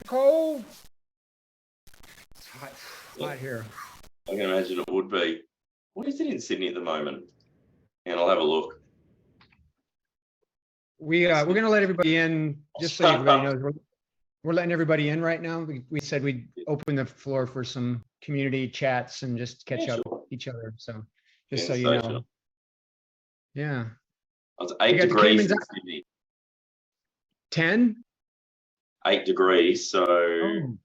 Cold. It's hot here. I can imagine it would be. What is it in Sydney at the moment? And I'll have a look. We're going to let everybody in, just so everybody knows. We're letting everybody in right now. We said we'd open the floor for some community chats and just catch up with each other. So just so you know. Yeah. It's 8 degrees in Sydney. 10? 8 degrees, so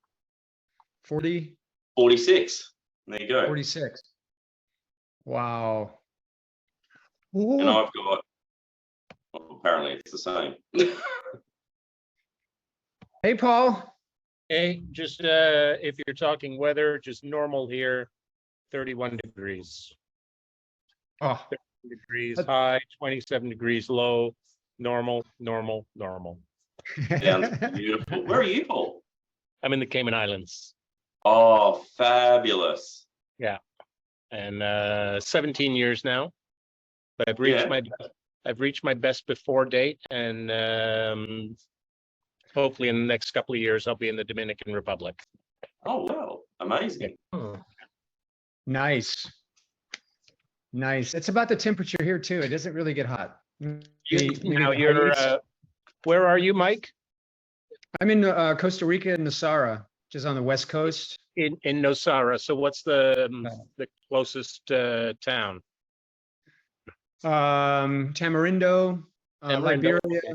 40? 46. There you go. 46. Wow. Ooh. And I've got, well, apparently it's the same. Hey, Paul. Hey, just if you're talking weather, just normal here, 31 degrees. Oh, 30 degrees high, 27 degrees low, normal. Sounds beautiful. Where are you, Paul? I'm in the Cayman Islands. Oh, fabulous. Yeah. And 17 years now. But I've reached my best before date, and hopefully in the next couple of years I'll be in the Dominican Republic. Oh wow, amazing. Oh. Nice. It's about the temperature here too. It doesn't really get hot. Now you're where are you, Mike? I'm in Costa Rica and Nosara, which is on the west coast. In Nosara. So what's the closest town? Tamarindo, Liberia. Okay.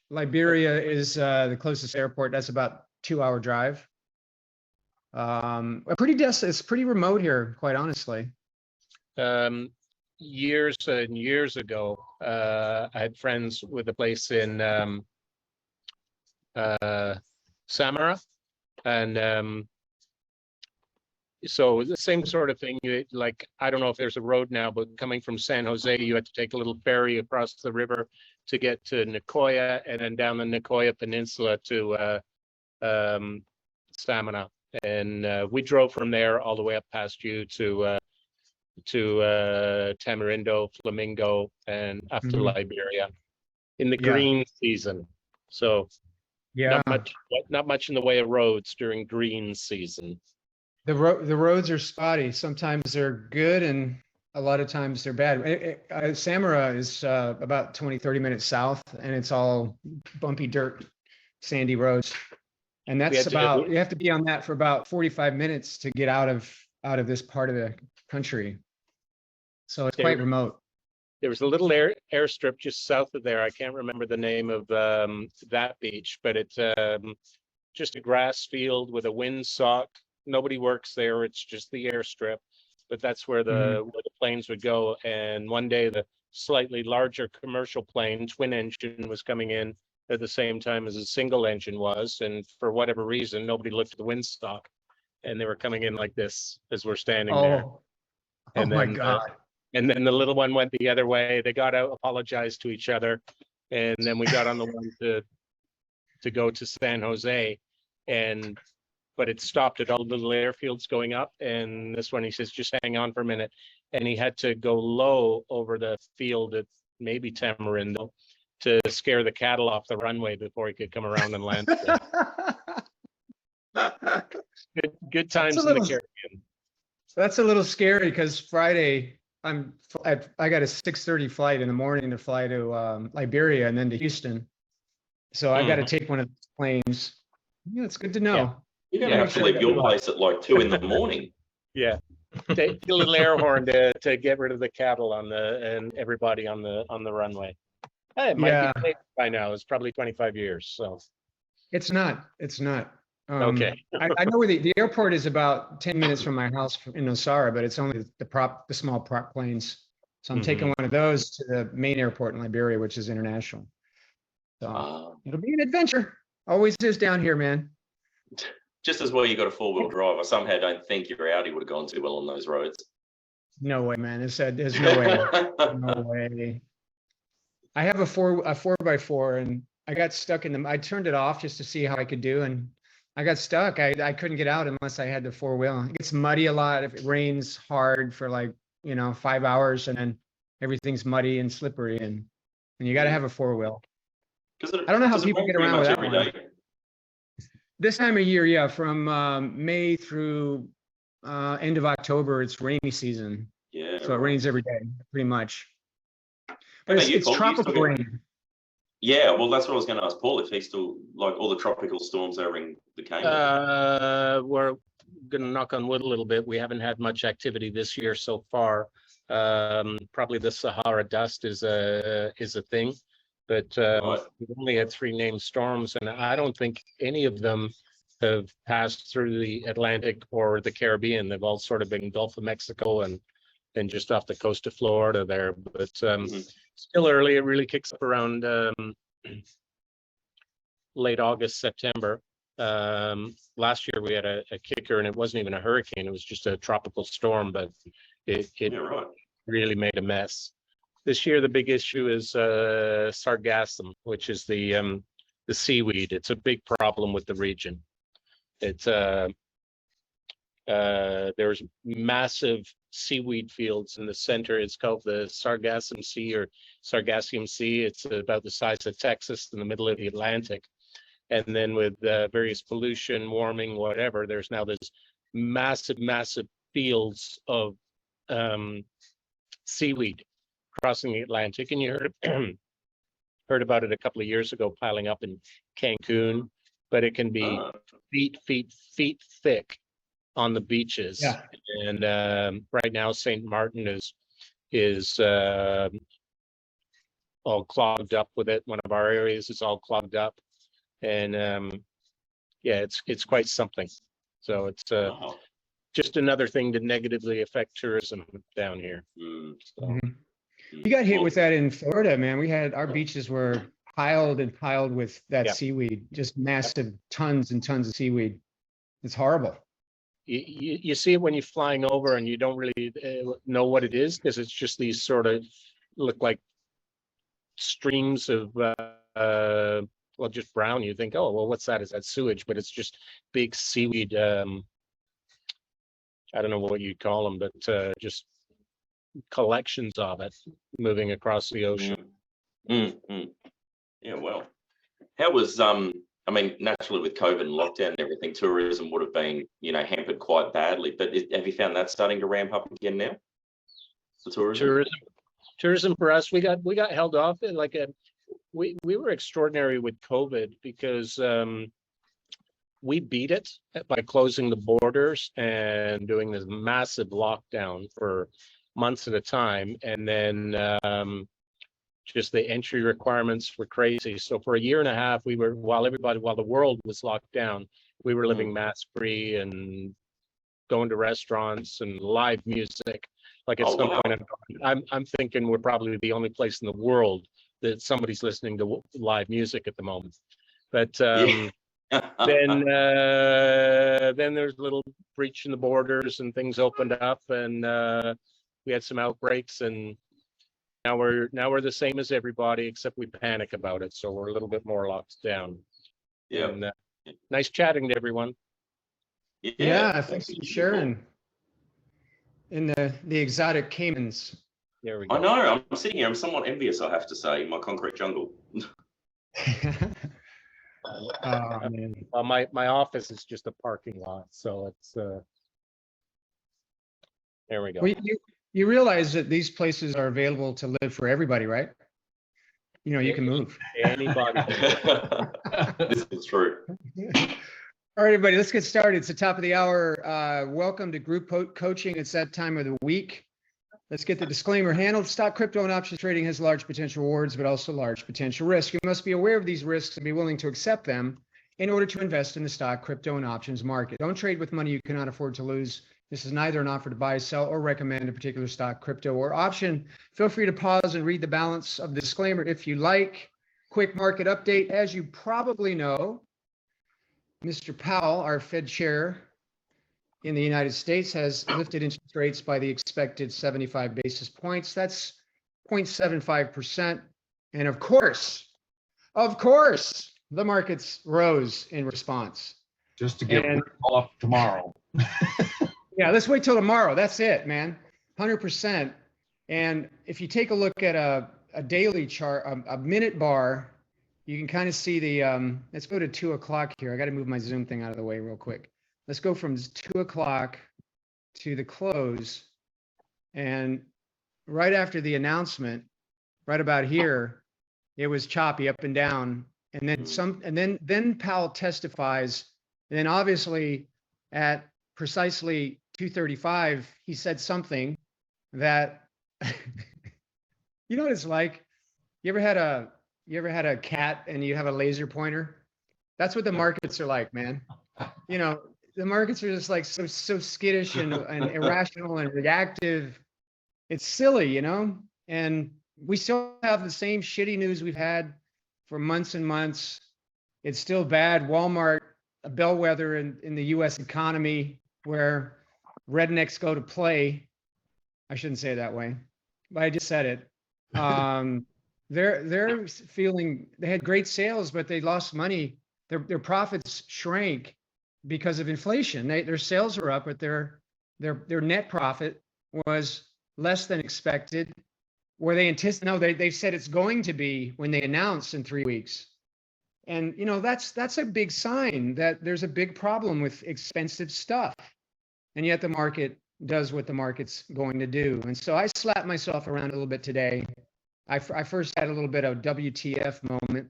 Liberia is the closest airport. That's about 2-hour drive. It's pretty remote here, quite honestly. Years and years ago, I had friends with a place in Samara, and so the same sort of thing. Like, I don't know if there's a road now, but coming from San Jose, you had to take a little ferry across the river to get to Nicoya, and then down the Nicoya Peninsula to Samana. And we drove from there all the way up past you to Tamarindo, Flamingo, and up to Liberia in the green season. So not much in the way of roads during green season. The roads are spotty. Sometimes they're good, and a lot of times they're bad. Samara is about 20-30 minutes south, and it's all bumpy dirt, sandy roads. And that's you have to be on that for about 45 minutes to get out of this part of the country. So it's quite remote. There was a little airstrip just south of there. I can't remember the name of that beach, but it's just a grass field with a windsock. Nobody works there. It's just the airstrip, but that's where the planes would go. And one day the slightly larger commercial plane, twin engine, was coming in at the same time as a single engine was. And for whatever reason, nobody looked at the windsock, and they were coming in like this as we're standing there. And my God. And then the little one went the other way. They got out, apologized to each other. And then we got on the one to go to San Jose, but it stopped at all the little airfields going up. And this one, he says, just hang on for a minute. And he had to go low over the field at maybe Tamarindo to scare the cattle off the runway before he could come around and land. Good times in the Caribbean. That's a little scary, because Friday I got a 6:30 flight in the morning to fly to Liberia and then to Houston. So I got to take one of those planes. Yeah, it's good to know. Yeah. You're going to have to leave your place at like 2 in the morning. Yeah. Take a little air horn to get rid of the cattle and everybody on the runway. Hey, it might be late by now. It's probably 25 years. So it's not. Okay. I know where the airport is about 10 minutes from my house in Nosara, but it's only the small prop planes. So I'm taking one of those to the main airport in Liberia, which is international. So it'll be an adventure. Always is down here, man. Just as well you got a 4-wheel drive. I somehow don't think your Audi would have gone too well on those roads. No way, man. There's no way. No way. I have a 4x4, and I got stuck in them. I turned it off just to see how I could do, and I got stuck. I couldn't get out unless I had the 4-wheel. It gets muddy a lot if it rains hard for 5 hours, and then everything's muddy and slippery, and you got to have a 4-wheel. I don't know how people get around with that one. This time of year, yeah, from May through end of October, it's rainy season. Yeah. So it rains every day, pretty much. How But about you, it's Paul? Do you still tropical get- rain. Yeah, well, that's what I was going to ask Paul, if he still, like all the tropical storms over in the Cayman. We're gonna knock on wood a little bit. We haven't had much activity this year so far. Probably the Sahara dust is a thing, but Right. we've only had 3 named storms, and I don't think any of them have passed through the Atlantic or the Caribbean. They've all sort of been Gulf of Mexico and just off the coast of Florida there. But still early. It really kicks up around late August, September. Last year we had a kicker, and it wasn't even a hurricane. It was just a tropical storm, but it Yeah, right. really made a mess. This year, the big issue is sargassum, which is the seaweed. It's a big problem with the region. It's there's massive seaweed fields in the center. It's called the Sargassum Sea or Sargassum Sea. It's about the size of Texas in the middle of the Atlantic. And then with various pollution, warming, whatever, there's now this massive fields of seaweed crossing the Atlantic. And you heard about it a couple of years ago, piling up in Cancun, but it can be feet thick on the beaches. Yeah. And right now, St. Martin is all clogged up with it. One of our areas is all clogged up. And yeah, it's quite something. So it's Wow. just another thing to negatively affect tourism down here. So, You got hit with that in Florida, man. We had our beaches were piled with that Yeah. seaweed, just massive tons and tons of seaweed. It's horrible. you see it when you're flying over and you don't really know what it is, because it's just these sort of look like streams of well, just brown. You think, oh, well, what's that? Is that sewage? But it's just big seaweed. I don't know what you'd call them, but just collections of it moving across the ocean. Yeah, well, how was I mean, naturally with COVID and lockdown and everything, tourism would have been, hampered quite badly. But have you found that starting to ramp up again now? The Tourism for us, we got held off. Like we were extraordinary with COVID because we beat it by closing the borders and doing this massive lockdown for months at a time, and then just the entry requirements were crazy. So for a year and a half, we were while the world was locked down, we were living mask free and going to restaurants and live music. Like at some point, I'm thinking we're probably the only place in the world that somebody's listening to live music at the moment. But then there's a little breach in the borders and things opened up, and we had some outbreaks, and now we're the same as everybody, except we panic about it. So we're a little bit more locked down. Yeah. And, nice chatting to everyone. Yeah, thanks for sharing. In the exotic Caymans. There we go. I know. I'm sitting here. I'm somewhat envious, I have to say, in my concrete jungle. Oh, man. Well, my office is just a parking lot, so it's there we go. Well, you realize that these places are available to live for everybody, right? You can move. Anybody. This is true. All right, everybody, let's get started. It's the top of the hour. Welcome to group coaching. It's that time of the week. Let's get the disclaimer handled. Stock, crypto, and options trading has large potential rewards, but also large potential risk. You must be aware of these risks and be willing to accept them in order to invest in the stock, crypto, and options market. Don't trade with money you cannot afford to lose. This is neither an offer to buy, sell, or recommend a particular stock, crypto, or option. Feel free to pause and read the balance of the disclaimer if you like. Quick market update. As you probably know, Mr. Powell, our Fed chair in the United States, has lifted interest rates by the expected 75 basis points. That's 0.75%. And of course, the markets rose in response. Just to get off tomorrow. Yeah, let's wait till tomorrow. That's it, man. 100%. And if you take a look at a daily chart, a minute bar you can kind of see the, let's go to 2 o'clock here. I got to move my Zoom thing out of the way real quick. Let's go from 2 o'clock to the close. And right after the announcement, right about here, it was choppy up and down. And then Powell testifies. And then obviously at precisely 2:35, he said something that, you know what it's like? You ever had a cat and you have a laser pointer? That's what the markets are like, man. You know, the markets are just like so skittish and irrational and reactive. It's silly, you know? And we still have the same shitty news we've had for months and months. It's still bad. Walmart, a bellwether in the US economy where rednecks go to play. I shouldn't say it that way, but I just said it. They're feeling, they had great sales, but they lost money. Their profits shrank because of inflation. Their sales are up, but their net profit was less than expected. Where they anticipate, no, they said it's going to be when they announce in 3 weeks. And you know, that's a big sign that there's a big problem with expensive stuff. And yet the market does what the market's going to do. And so I slapped myself around a little bit today. I first had a little bit of WTF moment,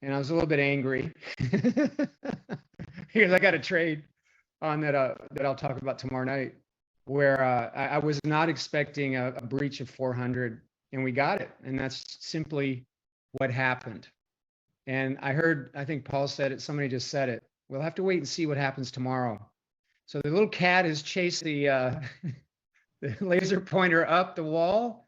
and I was a little bit angry because I got a trade on that I'll talk about tomorrow night, where I was not expecting a breach of 400, and we got it, and that's simply what happened. And I think Paul said it, somebody just said it. We'll have to wait and see what happens tomorrow. So the little cat has chased the laser pointer up the wall.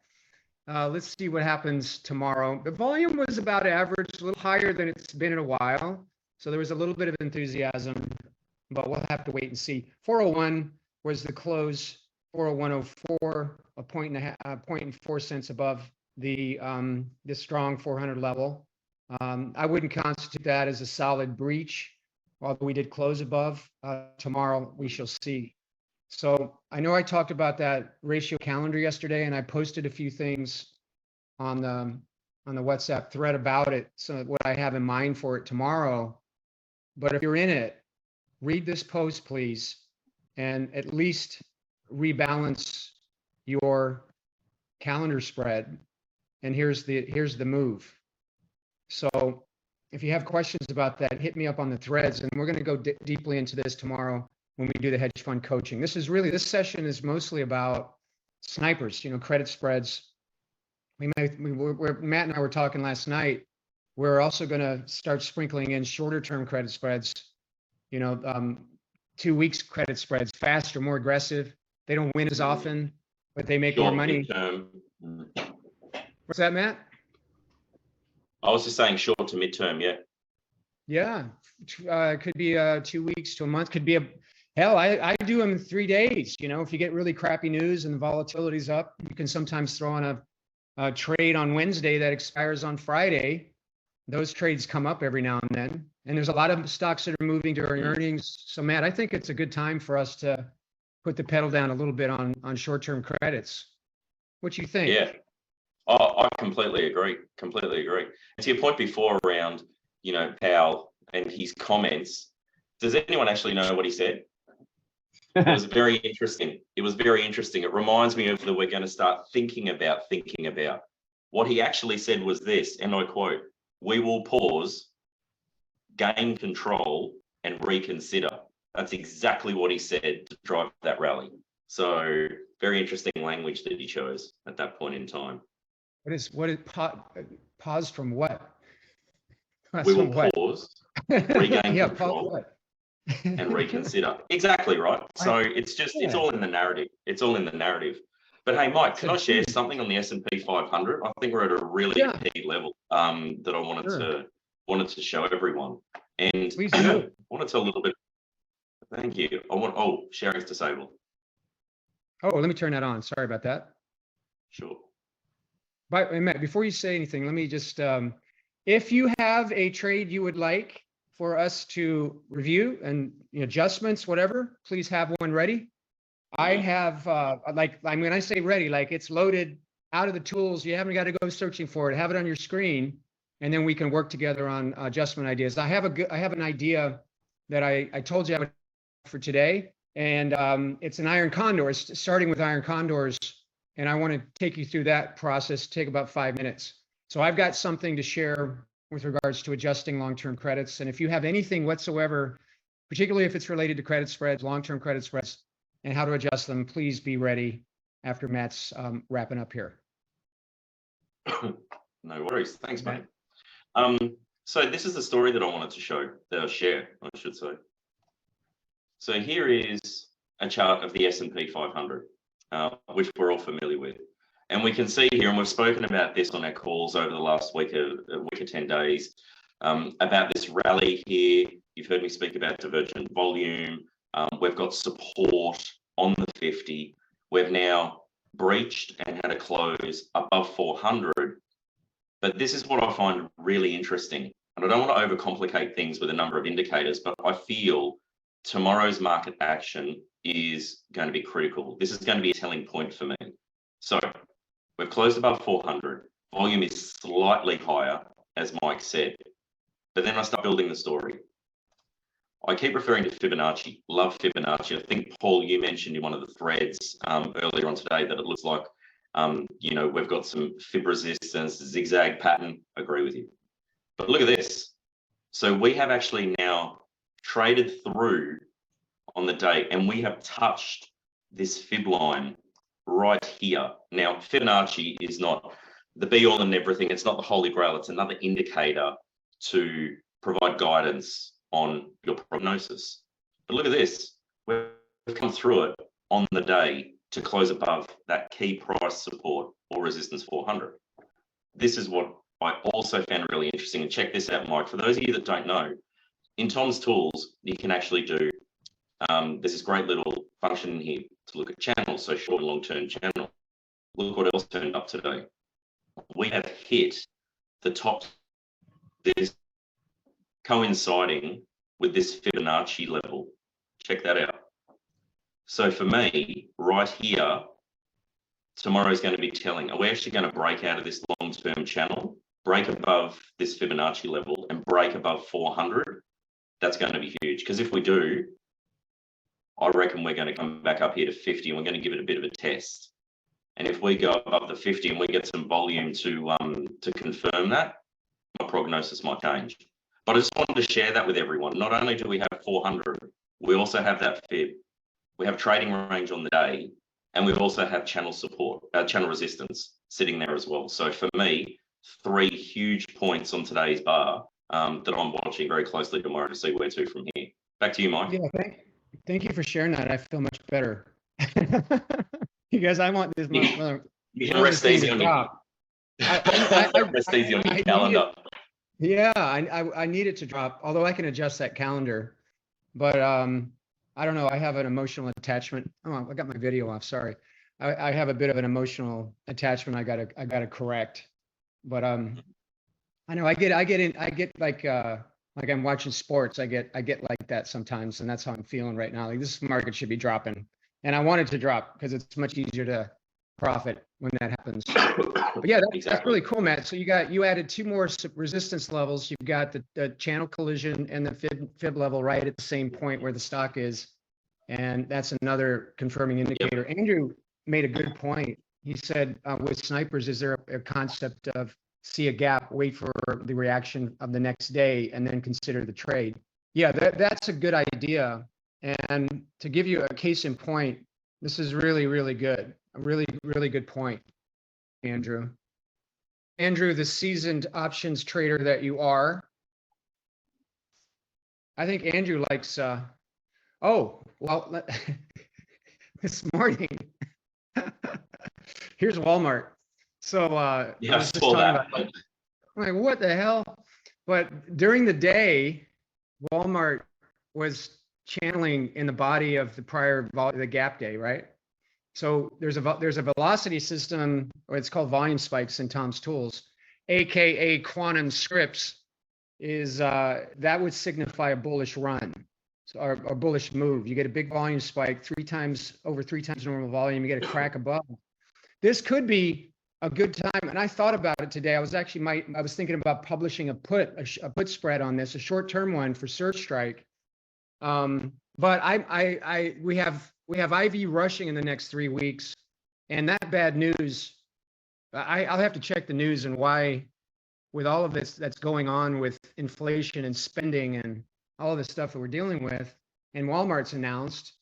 Let's see what happens tomorrow. The volume was about average, a little higher than it's been in a while. So there was a little bit of enthusiasm, but we'll have to wait and see. 401 was the close, 401.04, a point and 4 cents above the strong 400 level. I wouldn't constitute that as a solid breach, although we did close above. Tomorrow we shall see. So I know I talked about that ratio calendar yesterday, and I posted a few things on the WhatsApp thread about it. So what I have in mind for it tomorrow. But if you're in it, read this post, please, and at least rebalance your calendar spread. And here's the move. So if you have questions about that, hit me up on the threads, and we're going to go deeply into this tomorrow when we do the hedge fund coaching. This session is mostly about snipers, you know, credit spreads. Matt and I were talking last night. We're also going to start sprinkling in shorter term credit spreads, you know, 2 weeks credit spreads, faster, more aggressive. They don't win as often, but they make more money. What's that, Matt? I was just saying short to midterm, yeah. Yeah, it could be 2 weeks to a month. Could be hell, I do them in 3 days. You know, if you get really crappy news and the volatility's up, you can sometimes throw on a trade on Wednesday that expires on Friday. Those trades come up every now and then. And there's a lot of stocks that are moving during earnings. So Matt, I think it's a good time for us to put the pedal down a little bit on short-term credits. What you think? Yeah. Oh, I completely agree. Completely agree. And to your point before around, you know, Powell and his comments, does anyone actually know what he said? It was very interesting. It was very interesting. It reminds me of that we're going to start thinking about. What he actually said was this, and I quote, "We will pause, gain control, and reconsider." That's exactly what he said to drive that rally. So very interesting language that he chose at that point in time. What is pause from what? We will pause, regain yeah, control, pause what? and reconsider. Exactly right. So it's just, it's all in the narrative. It's all in the narrative. But hey, Mike, can I share something on the S&P 500? I think we're at a really key level that I wanted to show everyone. And I wanted to a little bit. Thank you. Sharing's disabled. Oh, let me turn that on. Sorry about that. Sure. But Matt, before you say anything, let me just, if you have a trade you would like for us to review and adjustments, whatever, please have one ready. I have, when I say ready, like it's loaded out of the tools. You haven't got to go searching for it. Have it on your screen. and then we can work together on adjustment ideas. I have an idea that I told you I would for today, and it's an iron condor. It's starting with iron condors, and I want to take you through that process. Take about 5 minutes. So I've got something to share with regards to adjusting long-term credits, and if you have anything whatsoever, particularly if it's related to credit spreads, long-term credit spreads, and how to adjust them, please be ready after Matt's wrapping up here. No worries. Thanks, mate. So this is the story that I wanted to share, I should say. So here is a chart of the S&P 500, which we're all familiar with. And we can see here, and we've spoken about this on our calls over the last week or 10 days, about this rally here. You've heard me speak about divergent volume. We've got support on the 50. We've now breached and had a close above 400. But this is what I find really interesting. And I don't want to overcomplicate things with a number of indicators, but I feel tomorrow's market action is going to be critical. This is going to be a telling point for me. So we've closed above 400. Volume is slightly higher, as Mike said. But then I start building the story. I keep referring to Fibonacci. Love Fibonacci. I think, Paul, you mentioned in one of the threads earlier on today that it looks like, we've got some fib resistance, zigzag pattern. Agree with you. But look at this. So we have actually now traded through on the day, and we have touched this fib line right here. Now, Fibonacci is not the be all and everything. It's not the holy grail. It's another indicator to provide guidance on your prognosis. But look at this. We've come through it on the day to close above that key price support or resistance 400. This is what I also found really interesting. And check this out, Mike. For those of you that don't know, in Tom's tools, you can actually do, there's this great little function here to look at channels, so short and long-term channel. Look what else turned up today. We have hit the top, this coinciding with this Fibonacci level. Check that out. So for me, right here, tomorrow is going to be telling, are we actually going to break out of this long-term channel, break above this Fibonacci level and break above 400? That's going to be huge, because if we do, I reckon we're going to come back up here to 50 and we're going to give it a bit of a test. And if we go above the 50 and we get some volume to confirm that, my prognosis might change. But I just wanted to share that with everyone. Not only do we have 400, we also have that fib. We have trading range on the day, and we also have channel support, channel resistance sitting there as well. So for me, 3 huge points on today's bar that I'm watching very closely tomorrow to see where to from here. Back to you, Mike. Yeah, thank you for sharing that. I feel much better. You guys, I want this much. You can rest easy on your rest easy on your calendar. Yeah, I need it to drop, although I can adjust that calendar. But I don't know, I have an emotional attachment. Oh, I got my video off, sorry. I have a bit of an emotional attachment I gotta correct. But I know I get like I'm watching sports, I get like that sometimes, and that's how I'm feeling right now. Like, this market should be dropping. And I want it to drop because it's much easier to profit when that happens. But yeah, that's really cool, Matt. So you added 2 more resistance levels. You've got the channel collision and the fib level right at the same point where the stock is, and that's another confirming indicator. Yep. Andrew made a good point. He said with snipers, is there a concept of see a gap, wait for the reaction of the next day, and then consider the trade? Yeah, that's a good idea. And to give you a case in point, this is really, really good. A really, really good point, Andrew. Andrew, the seasoned options trader that you are, I think Andrew likes, oh, well, this morning, here's Walmart. So yeah, I was just talking about, I'm like, what the hell? But during the day, Walmart was channeling in the body of the gap day, right? So there's a velocity system, or it's called volume spikes in Tom's tools, aka quantum scripts, is that would signify a bullish run, or a bullish move. You get a big volume spike, over 3 times normal volume, you get a crack above. This could be a good time. And I thought about it today. I was actually I was thinking about publishing a put spread on this, a short-term one for Search Strike. But we have IV rushing in the next 3 weeks, and that bad news. I'll have to check the news and why, with all of this that's going on with inflation and spending and all of this stuff that we're dealing with, and Walmart's announced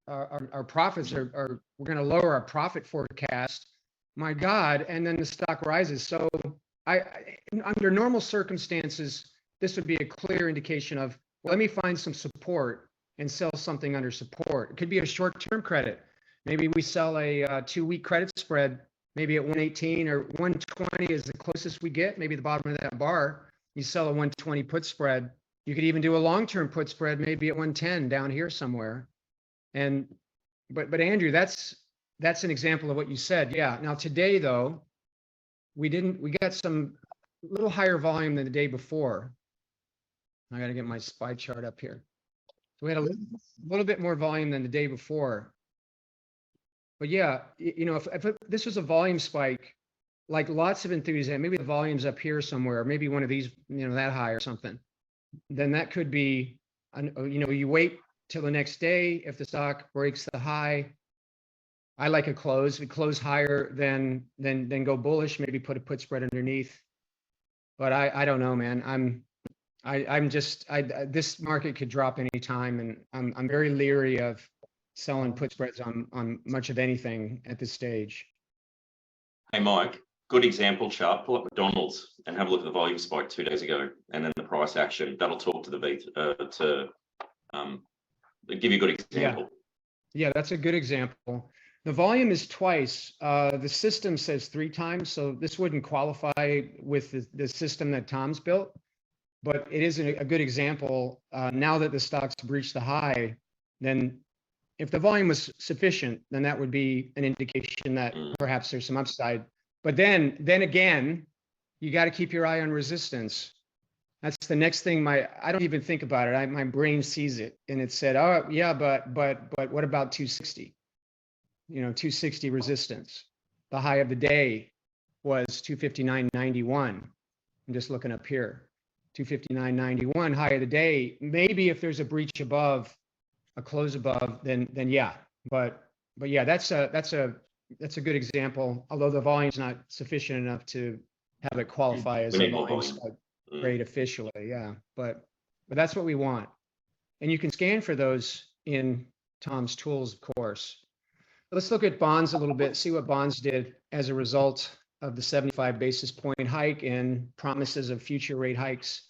our profits are we're going to lower our profit forecast. My God, and then the stock rises. So under normal circumstances, this would be a clear indication of, well, let me find some support and sell something under support. It could be a short-term credit. Maybe we sell a 2-week credit spread, maybe at 118 or 120 is the closest we get, maybe the bottom of that bar. You sell a 120 put spread. You could even do a long-term put spread, maybe at 110 down here somewhere. And but Andrew, that's an example of what you said. Yeah. Now today though, we got some little higher volume than the day before. I got to get my SPY chart up here. So we had a little bit more volume than the day before. But yeah, you know, if this was a volume spike, like lots of enthusiasm, maybe the volume's up here somewhere, maybe one of these, you know, that high or something, then that could be, you know, you wait till the next day. If the stock breaks the high, I like a close. We close higher than go bullish, maybe put a put spread underneath. But I don't know, man. This market could drop anytime, and I'm very leery of selling put spreads on much of anything at this stage. Hey, Mike, good example chart. Pull up McDonald's and have a look at the volume spike 2 days ago, and then the price action. That'll talk to the beat give you a good example. Yeah, that's a good example. The volume is twice. The system says 3 times, so this wouldn't qualify with the system that Tom's built, but it is a good example. Now that the stock's breached the high, then if the volume was sufficient, then that would be an indication that perhaps there's some upside. But then again, you got to keep your eye on resistance. That's the next thing. I don't even think about it. My brain sees it, and it said, "Oh yeah, but what about 260? You know, 260 resistance. The high of the day was 259.91. I'm just looking up here, 259.91 high of the day. Maybe if there's a breach above, a close above, then yeah. But yeah, that's a good example. Although the volume's not sufficient enough to have it qualify as a volume rate officially. Yeah, but that's what we want. And you can scan for those in Tom's tools, of course. Let's look at bonds a little bit, see what bonds did as a result of the 75 basis point hike and promises of future rate hikes.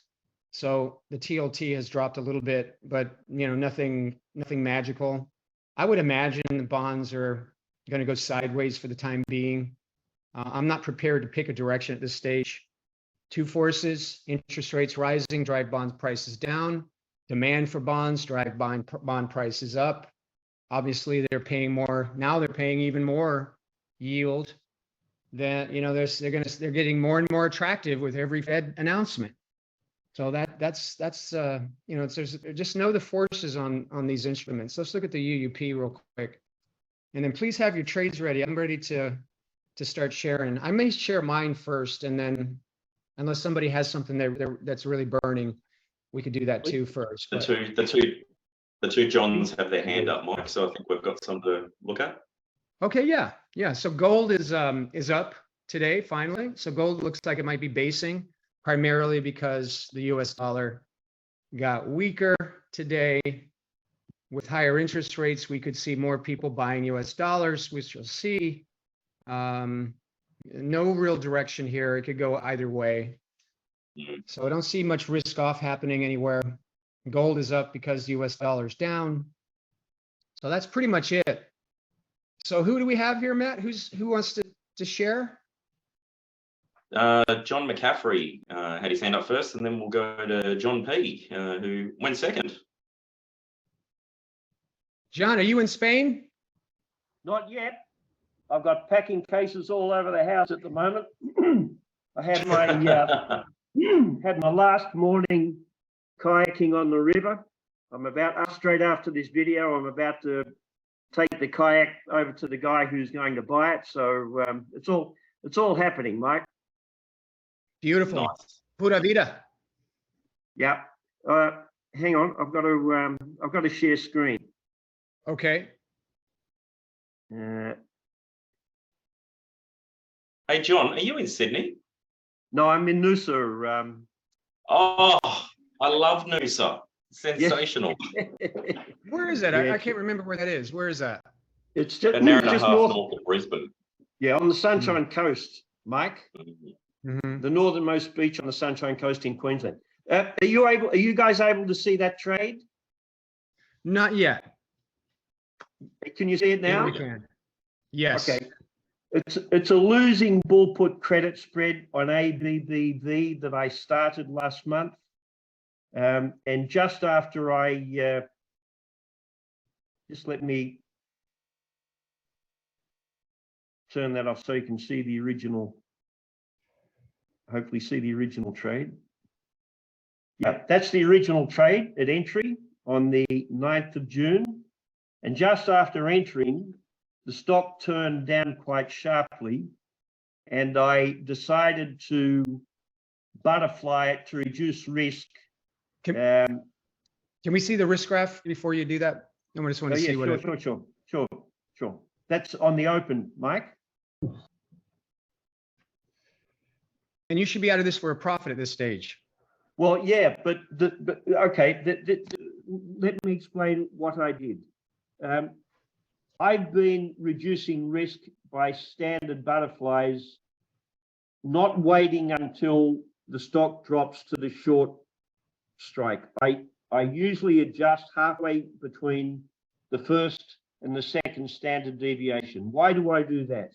So the TLT has dropped a little bit, but you know, nothing magical. I would imagine the bonds are going to go sideways for the time being. I'm not prepared to pick a direction at this stage. 2 forces: interest rates rising drive bond prices down. Demand for bonds drive bond prices up. Obviously, they're paying more now. They're paying even more yield. That, you know, they're getting more and more attractive with every Fed announcement. So that's you know, there's just know the forces on these instruments. Let's look at the UUP real quick, and then please have your trades ready. I'm ready to start sharing. I may share mine first, and then unless somebody has something that's really burning, we could do that too first. The two Johns have their hand up, Mike. So I think we've got some to look at. Okay, yeah. So gold is up today finally. So gold looks like it might be basing, primarily because the US dollar got weaker today. With higher interest rates, we could see more people buying US dollars, which you'll see. No real direction here. It could go either way. So I don't see much risk off happening anywhere. Gold is up because the US dollar's down. So that's pretty much it. So who do we have here, Matt? Who wants to share? John McCaffrey had his hand up first, and then we'll go to John P, who went second. John, are you in Spain? Not yet. I've got packing cases all over the house at the moment. I had my had my last morning kayaking on the river. I'm about straight after this video. I'm about to take the kayak over to the guy who's going to buy it. So it's all It's all happening, Mike. Beautiful. Nice. Pura vida. Yeah. Hang on. I've got to share screen. Okay. Hey, John, are you in Sydney? No, I'm in Noosa. Oh, I love Noosa. Sensational. Where is that? Yeah. I can't remember where that is. Where is that? It's just, An hour and a just half north. north of Brisbane. Yeah, on the Sunshine Coast, Mike. Mhm. The northernmost beach on the Sunshine Coast in Queensland. Are you guys able to see that trade? Not yet. Can you see it Now now? we can. Yes. Okay. It's a losing bull put credit spread on ABBV that I started last month. And just after I, just let me turn that off so you can see the original, hopefully see the original trade. Yeah, that's the original trade at entry on the 9th of June. And just after entering, the stock turned down quite sharply. And I decided to butterfly it to reduce risk. Can we see the risk graph before you do that? I just want to see what Sure. That's on the open, Mike. And you should be out of this for a profit at this stage. Well, yeah, but okay. Let me explain what I did. I've been reducing risk by standard butterflies, not waiting until the stock drops to the short strike. I usually adjust halfway between the first and the second standard deviation. Why do I do that?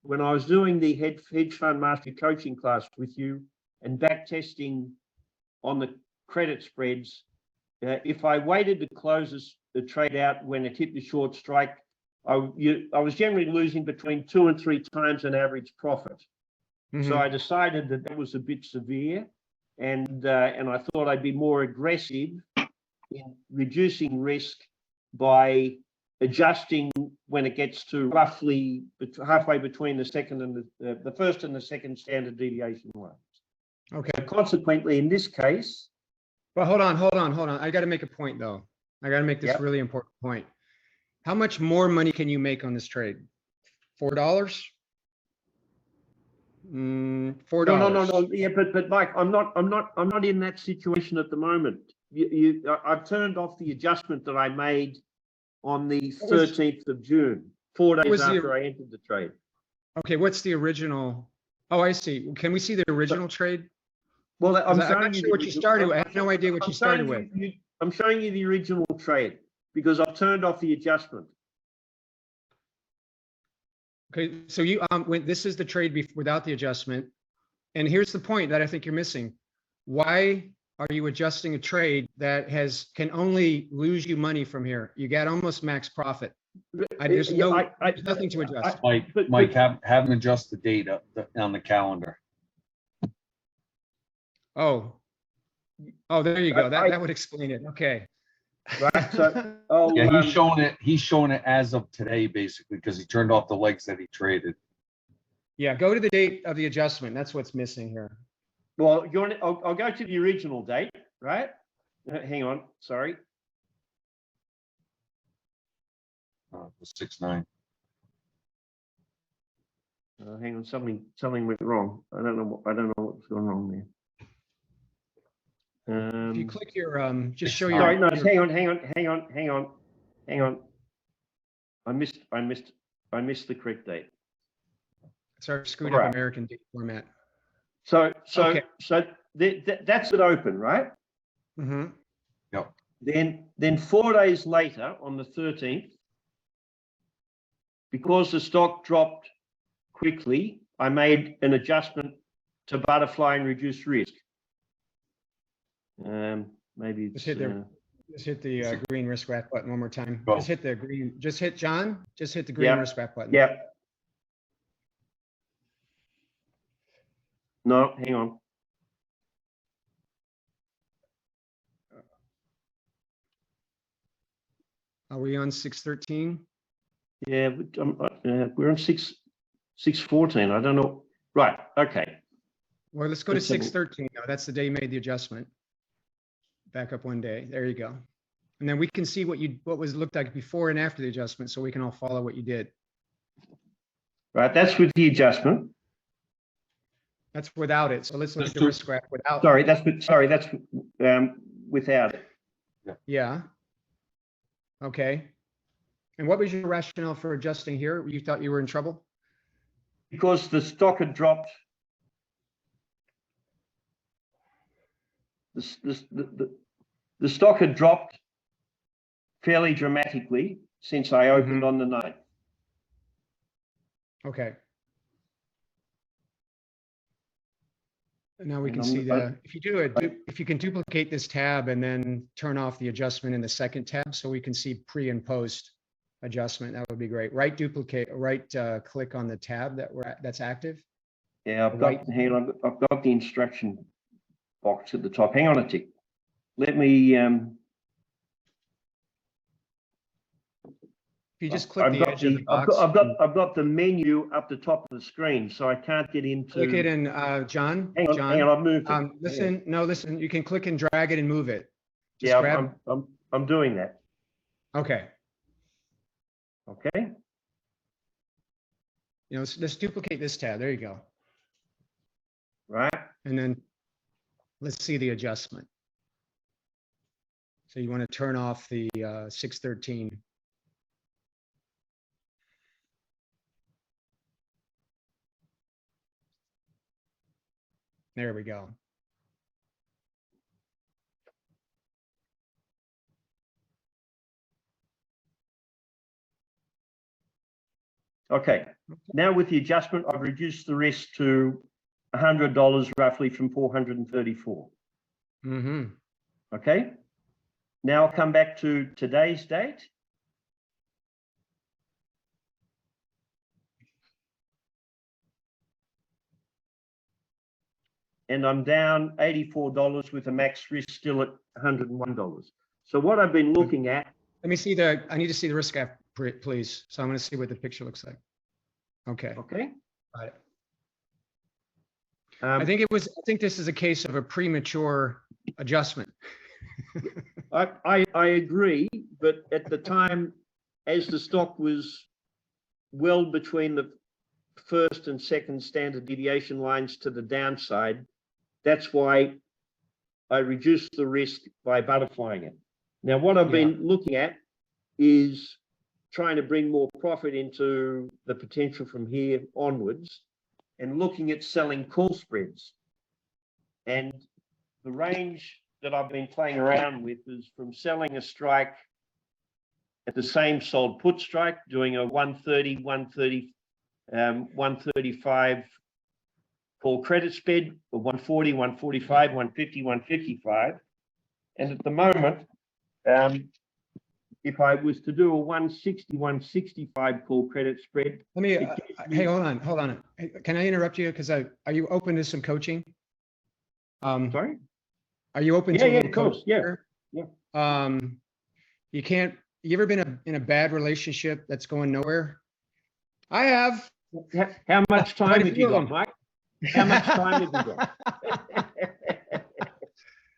When I was doing the hedge fund mastery coaching class with you and back testing on the credit spreads, if I waited to close the trade out when it hit the short strike, I was generally losing between 2 and 3 times an average profit. So I decided that was a bit severe, and I thought I'd be more aggressive in reducing risk by adjusting when it gets to roughly halfway between the second and the first and the second standard deviation ones. Okay. So consequently, in this case, Well, hold on. I got to make a point though. I got to make this Yep. really important point. How much more money can you make on this trade? $4? $4. No. Yeah, but Mike, I'm not in that situation at the moment. I've turned off the adjustment that I made on the 13th of June, 4 days after I entered the trade. Okay, what's the original? Oh, I see. Can we see the original trade? Well, I'm I'm showing not you sure what you started with. I have no idea what you started with. I'm showing you the original trade because I've turned off the adjustment. Okay, so you this is the trade without the adjustment. And here's the point that I think you're missing. Why are you adjusting a trade that can only lose you money from here? You got almost max profit. There's nothing to adjust. Mike, have them adjust the date on the calendar. Oh, there you go. That would explain it. Okay. Right. So, Yeah, he's showing it as of today, basically, because he turned off the legs that he traded. Yeah, go to the date of the adjustment. That's what's missing here. well, I'll go to the original date, right? Hang on, sorry. The 6/9. Hang on, something went wrong. I don't know what's going wrong there. If you click your just show Sorry, your. no, hang on. I missed the correct date. Sorry, screwed Right. up American date format. So Okay. that's it open, right? Mm-hmm. Yep. Then 4 days later, on the 13th, because the stock dropped quickly, I made an adjustment to butterfly and reduce risk. Maybe it's, Just hit the green risk wrap button one more time. Go. Just hit the green. Just hit John. Just hit the green Yeah. risk wrap button. yeah. No, hang on. Are we on 613? Yeah, but, we're on 6. 614. I don't know. Right. Okay. Well, let's go to Let's have a- 613. No, that's the day you made the adjustment. Back up one day. There you go. And then we can see what was looked like before and after the adjustment, so we can all follow what you did. Right. That's with the adjustment. That's without it. So let's look at the Mr. risk graph without. Sorry, that's without it. Yeah. Okay. And what was your rationale for adjusting here? You thought you were in trouble? Because the stock had dropped. The stock had dropped fairly dramatically since I opened on the 9th. Okay. And now we can And see if you can duplicate this tab and then turn off the adjustment in the second tab so we can see pre and post adjustment, that would be great. Right click on the tab that's active. Yeah, I've got the instruction box at the top. Hang on a tick. Let me If you just click the edge of the box. I've got the menu up the top of the screen, so I can't get into. Click it and John. Hang on, I've moved it. Listen. You can click and drag it and move it. Just Yeah, grab. I'm doing that. Okay. Okay. Let's duplicate this tab. There you go. Right. And then let's see the adjustment. So you want to turn off the 613. There we go. Okay. Now with the adjustment, I've reduced the risk to $100 roughly from 434. Mm-hmm. Okay. Now I'll come back to today's date. And I'm down $84 with a max risk still at $101. So what I've been looking at. I need to see the risk graph, please. So I'm going to see what the picture looks like. Okay. Okay. Got it. I think this is a case of a premature adjustment. I agree, but at the time, as the stock was well between the first and second standard deviation lines to the downside, that's why I reduced the risk by butterflying it. Now, what I've been looking at is trying to bring more profit into the potential from here onwards and looking at selling call spreads. And the range that I've been playing around with is from selling a strike at the same sold put strike, doing a 130, 135 call credit spread, or 140, 145, 150, 155. And at the moment, if I was to do a 160, 165 call credit spread. Let me, hey, hold on. Hey, can I interrupt you? Because are you open to some coaching? Sorry? Are you open to a little of course. coaching? Yeah. You ever been in a bad relationship that's going nowhere? I have. How much time have you got, Mike? How much time have you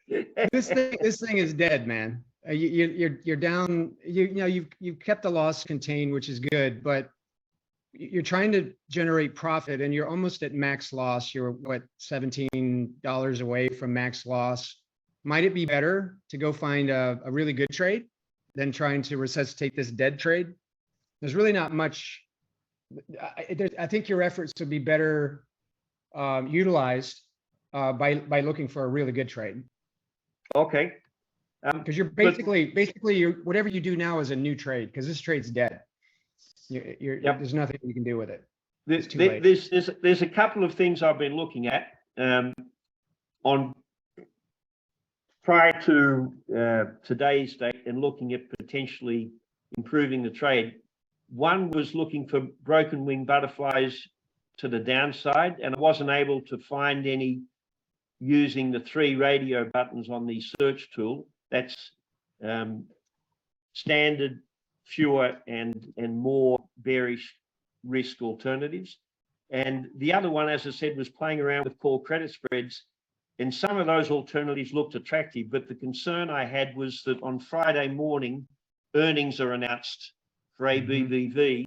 got? This thing is dead, man. You're down. You've kept the loss contained, which is good, but you're trying to generate profit, and you're almost at max loss. You're what, $17 away from max loss. Might it be better to go find a really good trade than trying to resuscitate this dead trade? There's really not much. I think your efforts would be better utilized by looking for a really good trade. Okay. Because you're basically whatever you do now is a new trade, because this trade's dead. There's nothing you can do with it. There's a couple of things I've been looking at on prior to today's date and looking at potentially improving the trade. One was looking for broken wing butterflies to the downside, and I wasn't able to find any using the 3 radio buttons on the search tool. That's standard, fewer and more bearish risk alternatives. And the other one, as I said, was playing around with call credit spreads. And some of those alternatives looked attractive, but the concern I had was that on Friday morning, earnings are announced for ABBV.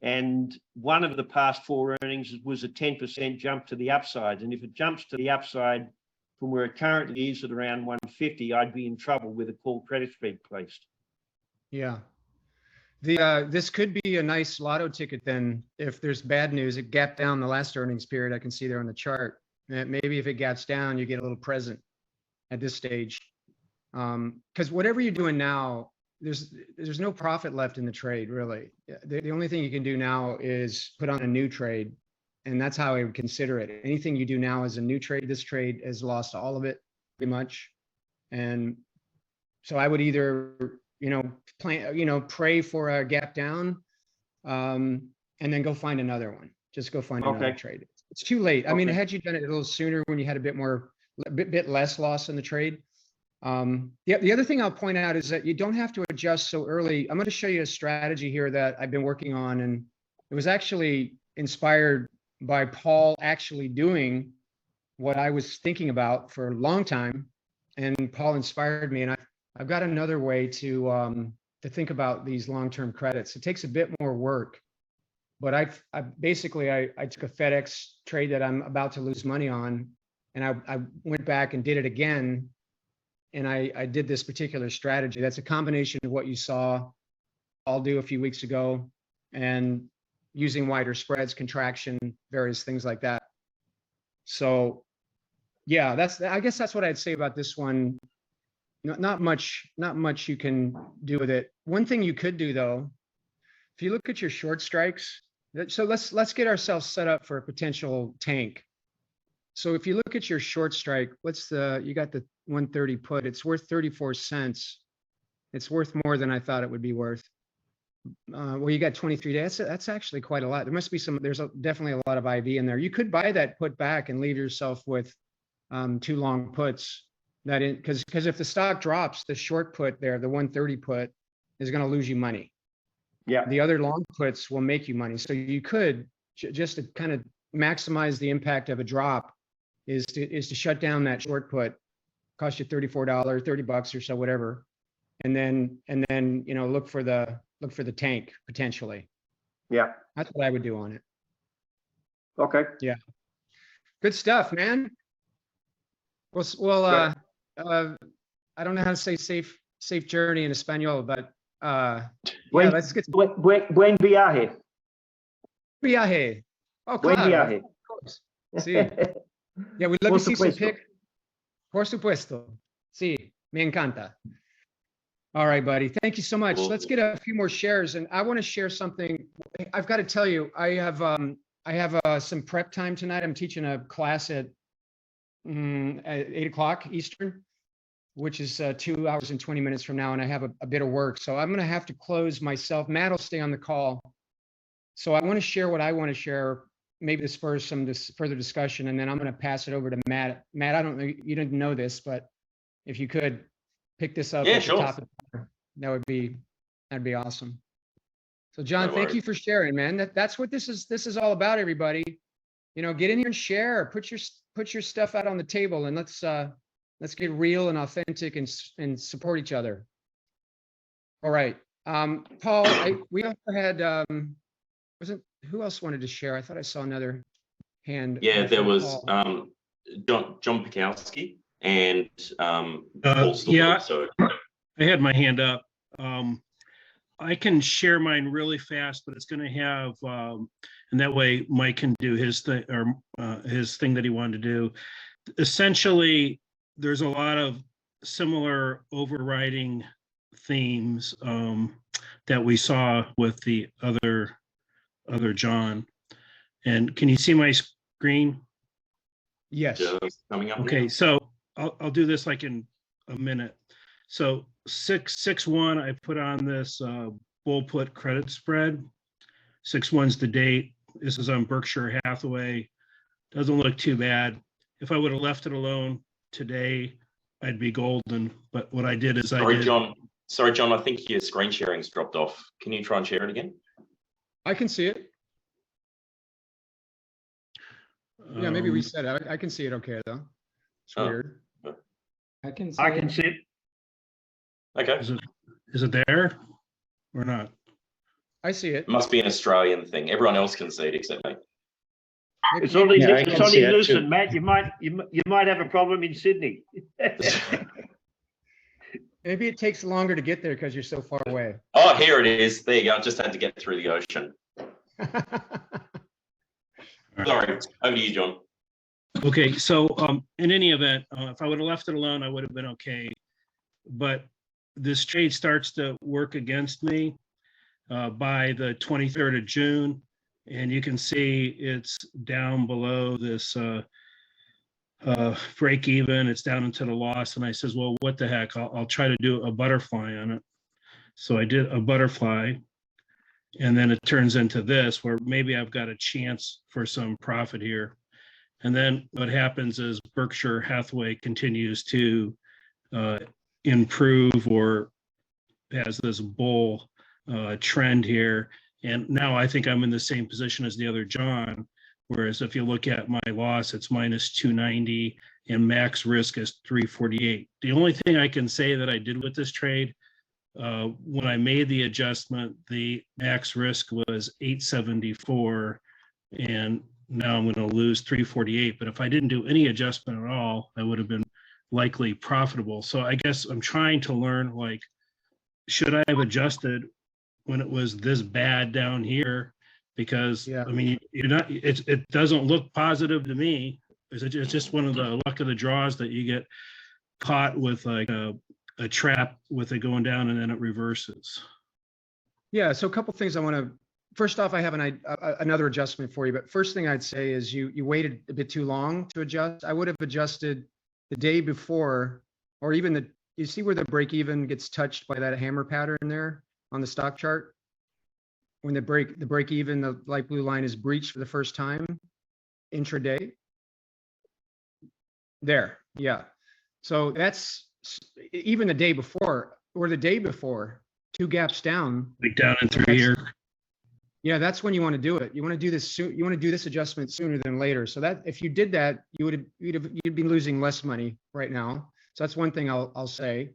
And one of the past 4 earnings was a 10% jump to the upside. And if it jumps to the upside from where it currently is at around 150, I'd be in trouble with a call credit spread placed. Yeah. This could be a nice lotto ticket then. If there's bad news, it gapped down the last earnings period. I can see there on the chart. Maybe if it gaps down, you get a little present at this stage. Because whatever you're doing now, there's no profit left in the trade, really. The only thing you can do now is put on a new trade, and that's how I would consider it. Anything you do now is a new trade. This trade has lost all of it pretty much, and so I would either pray for a gap down, and then go find another one. Just go find another trade. It's too late. I mean, had you done it a little sooner when you had a bit less loss in the trade. The other thing I'll point out is that you don't have to adjust so early. I'm going to show you a strategy here that I've been working on, and it was actually inspired by Paul actually doing what I was thinking about for a long time, and Paul inspired me. And I've got another way to think about these long-term credits. It takes a bit more work, but I basically took a FedEx trade that I'm about to lose money on, and I went back and did it again. And I did this particular strategy. That's a combination of what you saw I'll do a few weeks ago, and using wider spreads, contraction, various things like that. So yeah, I guess that's what I'd say about this one. Not much you can do with it. One thing you could do though, if you look at your short strikes, so let's get ourselves set up for a potential tank. So if you look at your short strike, you got the 130 put, it's worth 34 cents. It's worth more than I thought it would be worth. Well, you got 23 days. That's actually quite a lot. There must be there's definitely a lot of IV in there. You could buy that put back and leave yourself with 2 long puts. Because if the stock drops, the short put there, the 130 put, is going to lose you money. Yeah. The other long puts will make you money. So you could just to kind of maximize the impact of a drop is to shut down that short put, cost you $34, $30 or so, whatever, and then look for the tank potentially. Yeah, that's what I would do on it. Okay. Yeah, good stuff, man. Well, I don't know how to say safe journey in Espanol, but yeah, let's get buen viaje. Viaje. Oh, Buen claro, viaje. of course. Sí. Yeah, we love to see some pic. Por supuesto. Sí, me encanta. All right, buddy. Thank you so much. Let's get a few more shares, and I want to share something. I've got to tell you, I have some prep time tonight. I'm teaching a class at 8 o'clock Eastern, which is 2 hours and 20 minutes from now, and I have a bit of work, so I'm going to have to close myself. Matt will stay on the call, so I want to share what I want to share. Maybe to spur some further discussion, and then I'm going to pass it over to Matt. Matt, I don't know, you didn't know this, but if you could pick this up at the top of that'd be awesome. So John, thank you for sharing, man. That's what this is all about, everybody. Get in here and share. Put your stuff out on the table, and let's get real and authentic and support each other. All right, Paul. We also had who else wanted to share? I thought I saw another hand. Yeah, there was John PINKOWSKI and Paul Stewart. Yeah, so I had my hand up. I can share mine really fast, but it's going to have, and that way Mike can do his thing, or his thing that he wanted to do. Essentially, there's a lot of similar overriding themes that we saw with the other John. And can you see my screen? Yes. Coming up. Okay, so I'll do this like in a minute. So 6-1, I put on this bull put credit spread. 6-1's the date. This is on Berkshire Hathaway. Doesn't look too bad. If I would have left it alone today, I'd be golden. But what I did is Sorry, John, I think your screen sharing's dropped off. Can you try and share it again? I can see it. Yeah, maybe Um, reset it. I can see it okay though. It's Oh. weird. I can see I can it. see it. Okay, Is it there or not? I see it. it must be an Australian thing. Everyone else can see it except me. It's only, Yeah, I it's can only see it Lucent, too. Matt. You might have a problem in Sydney. Maybe it takes longer to get there because you're so far away. Oh, here it is. There you go. I just had to get through the ocean. Sorry. Over to you, John. Okay, so in any event, if I would have left it alone, I would have been okay. But this trade starts to work against me by the 23rd of June. And you can see it's down below this break even. It's down into the loss. And I says, well, what the heck? I'll try to do a butterfly on it. So I did a butterfly. And then it turns into this, where maybe I've got a chance for some profit here. And then what happens is Berkshire Hathaway continues to improve or has this bull trend here. And now I think I'm in the same position as the other John. Whereas if you look at my loss, it's minus 290 and max risk is 348. The only thing I can say that I did with this trade, when I made the adjustment, the max risk was 874. And now I'm going to lose 348. But if I didn't do any adjustment at all, I would have been likely profitable. So I guess I'm trying to learn, like, should I have adjusted when it was this bad down here? Because Yeah. I mean, it doesn't look positive to me. It's just one of the luck of the draws that you get caught with like a trap with it going down and then it reverses. Yeah, so a couple things I want to, first off, I have another adjustment for you, but first thing I'd say is you waited a bit too long to adjust. I would have adjusted the day before, or even you see where the break even gets touched by that hammer pattern there on the stock chart? When the break even, the light blue line is breached for the first time intraday. There, yeah. So that's even the day before or the day before, 2 gaps down. Like down in through here. Yeah, that's when you want to do it. You want to do this soon. You want to do this adjustment sooner than later. So that if you did that, you'd be losing less money right now. So that's one thing I'll say.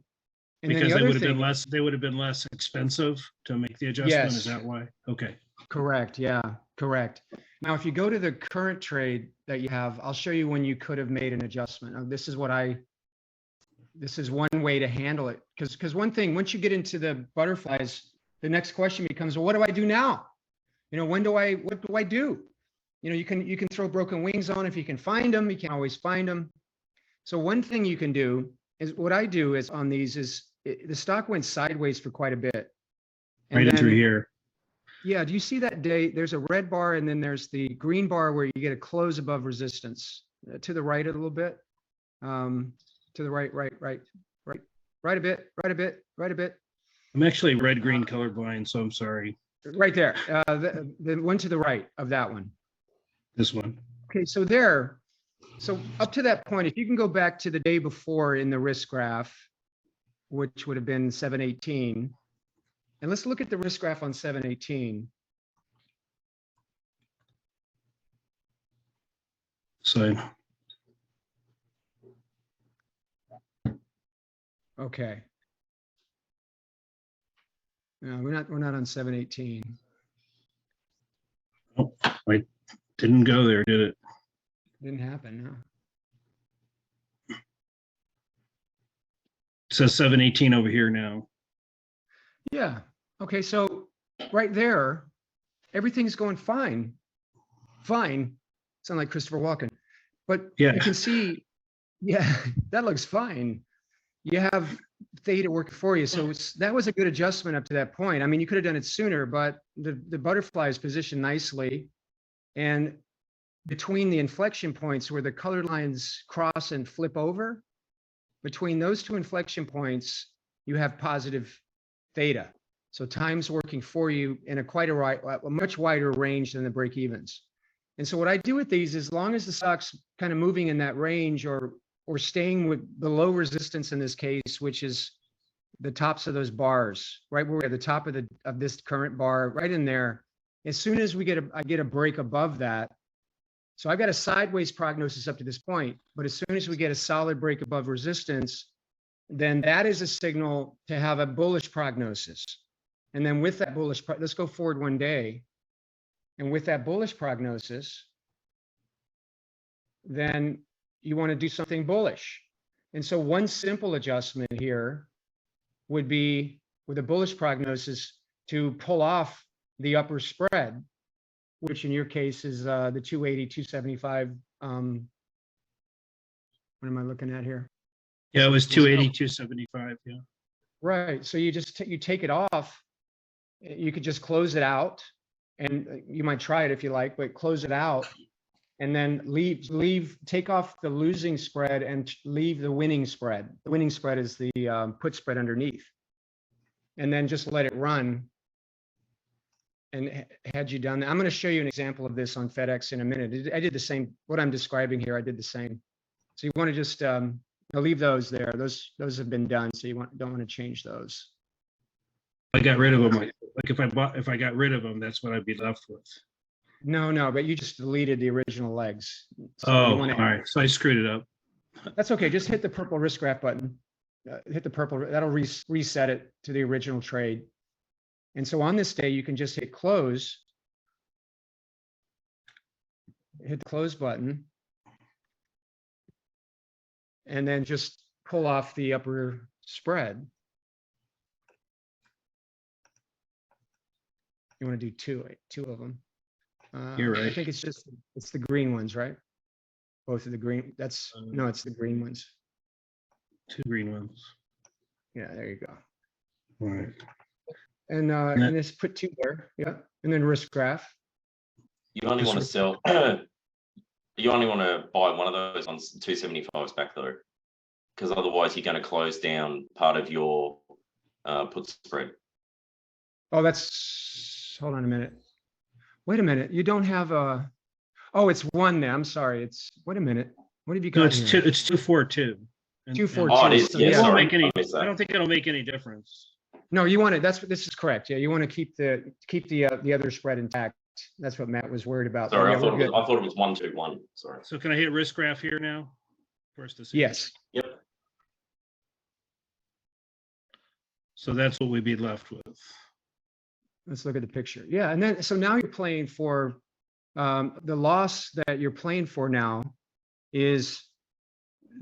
And then Because the they other would have been thing, less, they would have been less expensive to make the adjustment. Is Yes. that why? Okay. correct. Yeah, correct. Now, if you go to the current trade that you have, I'll show you when you could have made an adjustment. This is one way to handle it. Because one thing, once you get into the butterflies, the next question becomes, well, what do I do now? You know, what do I do? You know, you can throw broken wings on if you can find them. You can't always find them. So one thing you can do is what I do is on these is the stock went sideways for quite a bit. And Right in through then- here. Yeah, do you see that day? There's a red bar and then there's the green bar where you get a close above resistance. To the right a little bit. To the right a bit. I'm actually red-green colorblind, so I'm sorry. Right there. The one to the right of that one. This one. Okay, so up to that point, if you can go back to the day before in the risk graph, which would have been 718, and let's look at the risk graph on 718. So Okay. No, we're not on 718. I didn't go there, did it? Didn't happen, no. It says 718 over here now. Yeah. Okay, so right there, everything's going fine. Fine. Sound like Christopher Walken. But Yeah. you can see, yeah, that looks fine. You have theta working for you. So that was a good adjustment up to that point. I mean, you could have done it sooner, but the butterfly is positioned nicely. And between the inflection points where the colored lines cross and flip over, between those two inflection points, you have positive theta. So time's working for you in a much wider range than the break evens. And so what I do with these, as long as the stock's kind of moving in that range or staying with below resistance in this case, which is the tops of those bars, right where we're at the top of this current bar, right in there. As soon as I get a break above that, So I've got a sideways prognosis up to this point, but as soon as we get a solid break above resistance, then that is a signal to have a bullish prognosis. And then with that bullish, let's go forward one day. And with that bullish prognosis, then you want to do something bullish. And so one simple adjustment here would be with a bullish prognosis to pull off the upper spread, which in your case is the 280, 275. What am I looking at here? Yeah, it was 280, 275. Yeah. Right. So you just you take it off. You could just close it out, and you might try it if you like, but close it out, and then take off the losing spread and leave the winning spread. The winning spread is the put spread underneath, and then just let it run. And had you done that, I'm going to show you an example of this on FedEx in a minute. I did the same. What I'm describing here, I did the same. So you want to just leave those there. Those have been done. So you don't want to change those. I got rid of them. Like if I got rid of them, that's what I'd be left with. No, but you just deleted the original legs. So Oh, you all wanna, right. So I screwed it up. That's okay. Just hit the purple risk graph button. Hit the purple. That'll reset it to the original trade. And so on this day, you can just hit close. Hit the close button. And then just pull off the upper spread. You want to do two of them. You're right. I think it's the green ones, right? Both of the green. No, it's the green ones. 2 green ones. Yeah, there you go. All right. And and just put 2 there. Yeah, and then risk graph. You only want to sell. You only want to buy one of those on 275s back though, because otherwise you're going to close down part of your put spread. Oh, hold on a minute. Wait a minute. You don't have a. Oh, it's 1 there. I'm sorry. Wait a minute. What have you got? No, it's here? 2. It's 242. 242. Oh, it is. So Yeah, yeah. Won't sorry. make any, I missed that. I don't think it'll make any difference. No, you want it. This is correct. Yeah, you want to keep the other spread intact. That's what Matt was worried about. Sorry, Yeah, I thought we're it was 121. Sorry. So can I hit risk graph here now? First to see. Yes. Yep. So that's what we'd be left with. Let's look at the picture. Yeah, and then so now you're playing for the loss that you're playing for now is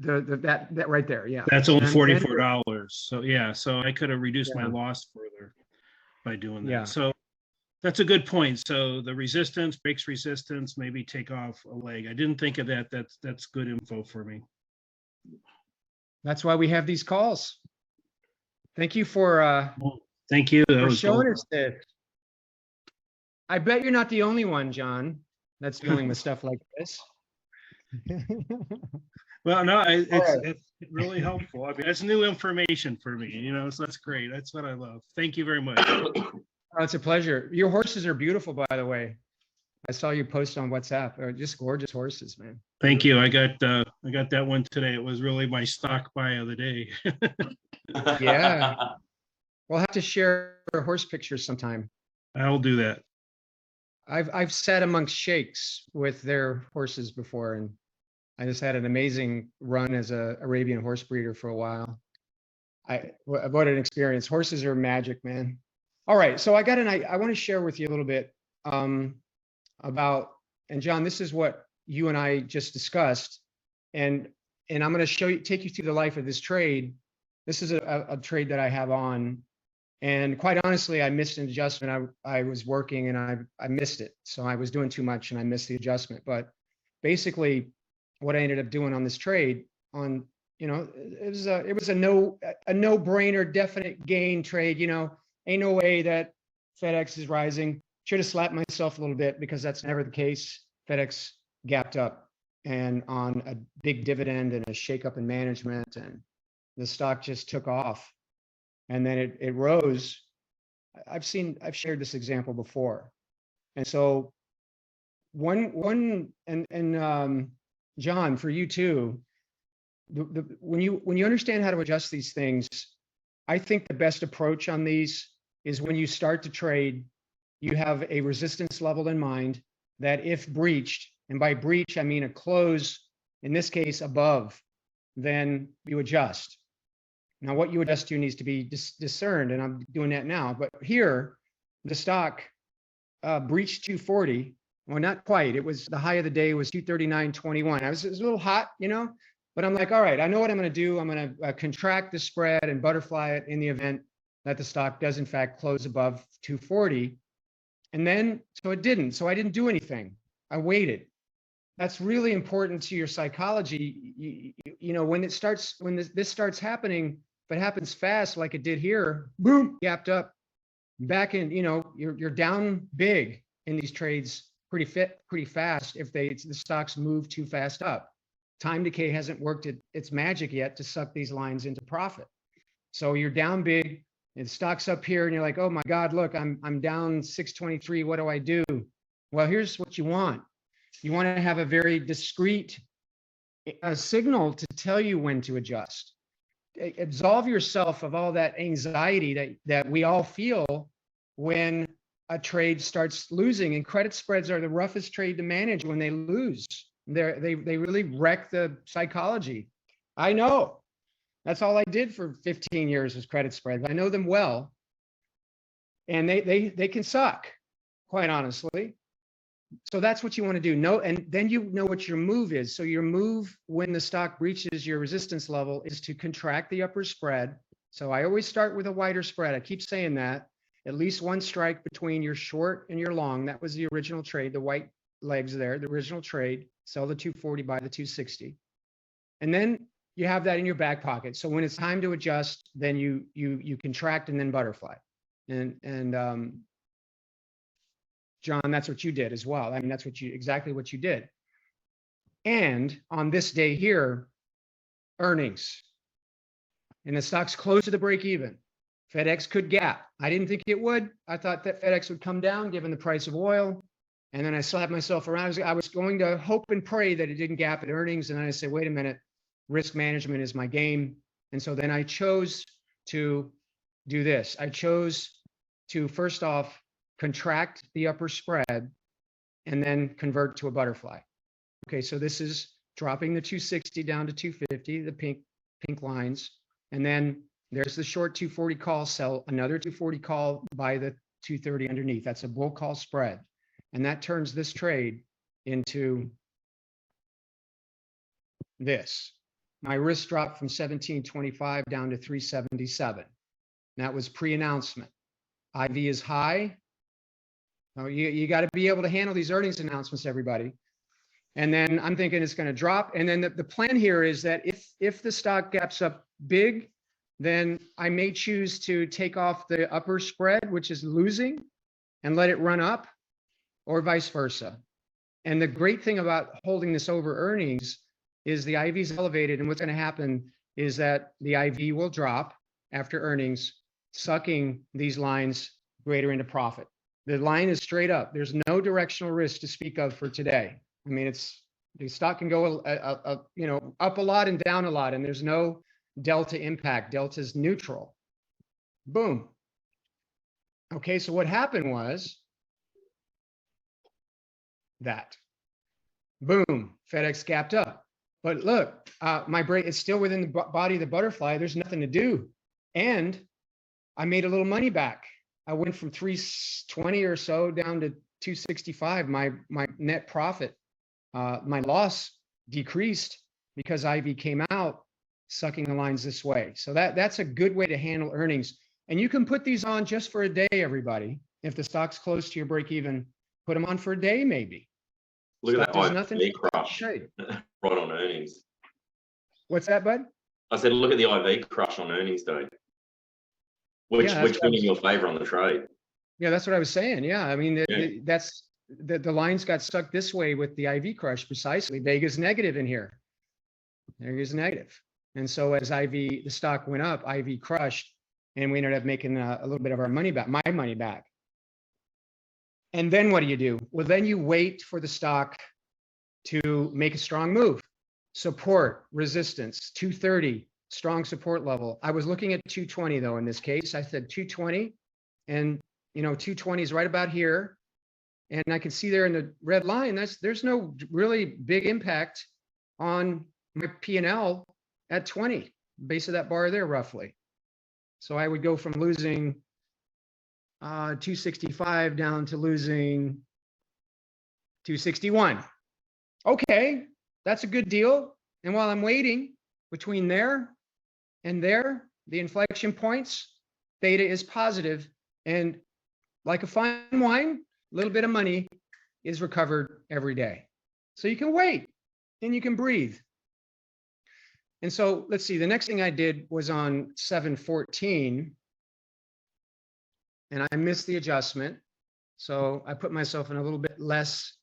that right there. Yeah, That's only And $44. So yeah, so I could have reduced my loss further by doing that. Yeah. So that's a good point. So the resistance, breaks resistance, maybe take off a leg. I didn't think of that. That's good info for me. That's why we have these calls. Thank you for Thank you. That was showing cool. us this. I bet you're not the only one, John, that's dealing with stuff like this. Well, no, right. it's really helpful. I mean, that's new information for me, so that's great. That's what I love. Thank you very much. Oh, it's a pleasure. Your horses are beautiful, by the way. I saw you post on WhatsApp. They're just gorgeous horses, man. Thank you. I got that one today. It was really my stock buy of the day. Yeah. We'll have to share horse pictures sometime. I'll do that. I've sat amongst sheikhs with their horses before, and I just had an amazing run as a Arabian horse breeder for a while. What an experience. Horses are magic, man. All right, so I want to share with you a little bit about, and John, this is what you and I just discussed, and I'm going to take you through the life of this trade. This is a trade that I have on, and quite honestly, I missed an adjustment. I was working and I missed it, so I was doing too much and I missed the adjustment. But basically, what I ended up doing on this trade, it was a no-brainer, definite gain trade. Ain't no way that FedEx is rising. Should have slapped myself a little bit because that's never the case. FedEx gapped up and on a big dividend and a shakeup in management, and the stock just took off. And then it rose. I've shared this example before. And so John, for you too, when you understand how to adjust these things, I think the best approach on these is when you start to trade, you have a resistance level in mind that if breached, And by breach, I mean a close, in this case, above, then you adjust. Now, what you adjust to needs to be discerned, and I'm doing that now. But here, the stock breached 240. Well, not quite. It was the high of the day was 239.21. It was a little hot, you know, but I'm like, all right, I know what I'm going to do. I'm going to contract the spread and butterfly it in the event that the stock does in fact close above 240. And then, so it didn't. So I didn't do anything. I waited. That's really important to your psychology. You know, when it starts, when this starts happening, if it happens fast, like it did here, boom, gapped up, back in, you know, you're down big in these trades pretty fast if the stocks move too fast up. Time decay hasn't worked its magic yet to suck these lines into profit. So you're down big, and the stock's up here, and you're like, oh my God, look, I'm down 623. What do I do? Well, here's what you want. You want to have a very discrete signal to tell you when to adjust. Absolve yourself of all that anxiety that we all feel when a trade starts losing. And credit spreads are the roughest trade to manage when they lose. They really wreck the psychology. I know. That's all I did for 15 years was credit spreads. I know them well. And they can suck, quite honestly. So that's what you want to do. No, and then you know what your move is. So your move when the stock breaches your resistance level is to contract the upper spread. So I always start with a wider spread. I keep saying that. At least one strike between your short and your long. That was the original trade, the white legs there, the original trade. Sell the 240, buy the 260. And then you have that in your back pocket. So when it's time to adjust, then you contract and then butterfly. And John, that's what you did as well. I mean, that's exactly what you did. And on this day here, earnings. And the stock's close to the break even. FedEx could gap. I didn't think it would. I thought that FedEx would come down given the price of oil. And then I slapped myself around. I was going to hope and pray that it didn't gap at earnings. And then I said, wait a minute, risk management is my game. And so then I chose to do this. I chose to, first off, contract the upper spread and then convert to a butterfly. Okay, so this is dropping the 260 down to 250, the pink lines. And then there's the short 240 call, sell another 240 call, buy the 230 underneath. That's a bull call spread. And that turns this trade into this. My risk dropped from 1725 down to 377. That was pre-announcement. IV is high. Now you got to be able to handle these earnings announcements, everybody. And then I'm thinking it's going to drop. And then the plan here is that if the stock gaps up big, then I may choose to take off the upper spread, which is losing, and let it run up, or vice versa. And the great thing about holding this over earnings is the IV is elevated. And what's going to happen is that the IV will drop after earnings, sucking these lines greater into profit. The line is straight up. There's no directional risk to speak of for today. I mean, the stock can go you know, up a lot and down a lot, and there's no delta impact. Delta is neutral. Boom. Okay, so what happened was that. Boom, FedEx gapped up. But look, my break is still within the body of the butterfly. There's nothing to do. And I made a little money back. I went from 320 or so down to 265. My net profit, my loss decreased because IV came out sucking the lines this way. So that's a good way to handle earnings. And you can put these on just for a day, everybody. If the stock's close to your break even, put them on for a day, maybe. Look at There's that nothing IV crush right on earnings. What's that, bud? I said, look at the IV crush on earnings day. Which went in your favor on the trade. Yeah, that's what I was saying. Yeah, I mean, the lines got stuck this way with the IV crush precisely. Vega's negative in here. Vega's negative. And so as the stock went up, IV crushed, and we ended up making a little bit of our money back, my money back. And then what do? Well, then you wait for the stock to make a strong move. Support, resistance, 230, strong support level. I was looking at 220 though, in this case. I said 220, and 220 is right about here. And I can see there in the red line, there's no really big impact on my P&L at 20, base of that bar there roughly. So I would go from losing 265 down to losing 261. Okay, that's a good deal. And while I'm waiting between there and there, the inflection points, theta is positive, and like a fine wine, a little bit of money is recovered every day. So you can wait and you can breathe. And so let's see, the next thing I did was on 714, and I missed the adjustment. So I put myself in a little bit less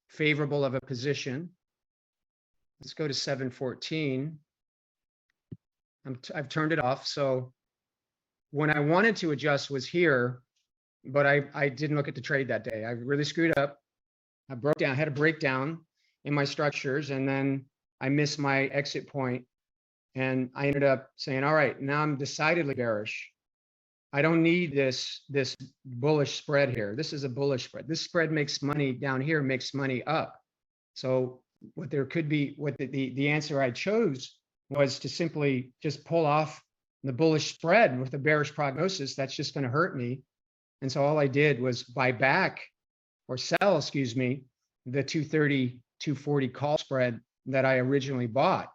favorable of a position. Let's go to 714. I've turned it off. So when I wanted to adjust was here, but I didn't look at the trade that day. I really screwed up. I broke down, had a breakdown in my structures, and then I missed my exit point. And I ended up saying, all right, now I'm decidedly bearish. I don't need this bullish spread here. This is a bullish spread. This spread makes money down here, makes money up. So what there could be, what the answer I chose was to simply just pull off the bullish spread with a bearish prognosis. That's just going to hurt me. And so all I did was buy back or sell, excuse me, the 230, 240 call spread that I originally bought.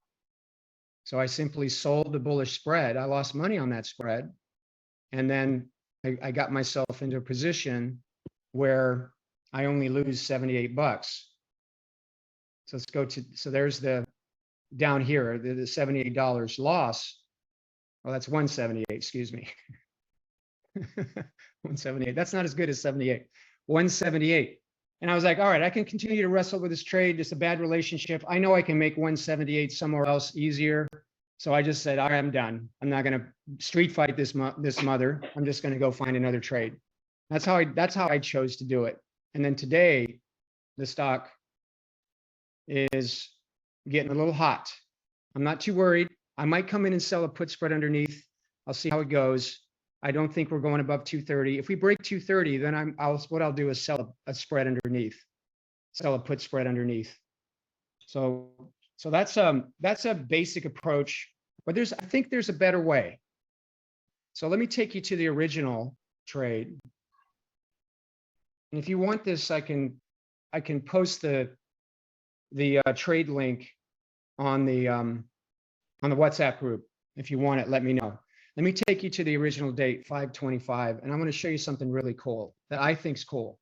So I simply sold the bullish spread. I lost money on that spread. And then I got myself into a position where I only lose 78 bucks. So let's go to, so there's the down here, the $78 loss. Well, that's 178, excuse me. 178. That's not as good as 78. 178. And I was like, all right, I can continue to wrestle with this trade. It's a bad relationship. I know I can make 178 somewhere else easier. So I just said, all right, I'm done. I'm not going to street fight this mother. I'm just going to go find another trade. That's how I chose to do it. And then today, the stock is getting a little hot. I'm not too worried. I might come in and sell a put spread underneath. I'll see how it goes. I don't think we're going above 230. If we break 230, then what I'll do is sell a spread underneath, sell a put spread underneath. So that's a basic approach, but I think there's a better way. So let me take you to the original trade. And if you want this, I can post the trade link on the WhatsApp group. If you want it, let me know. Let me take you to the original date, 5/25, and I'm going to show you something really cool that I think's cool.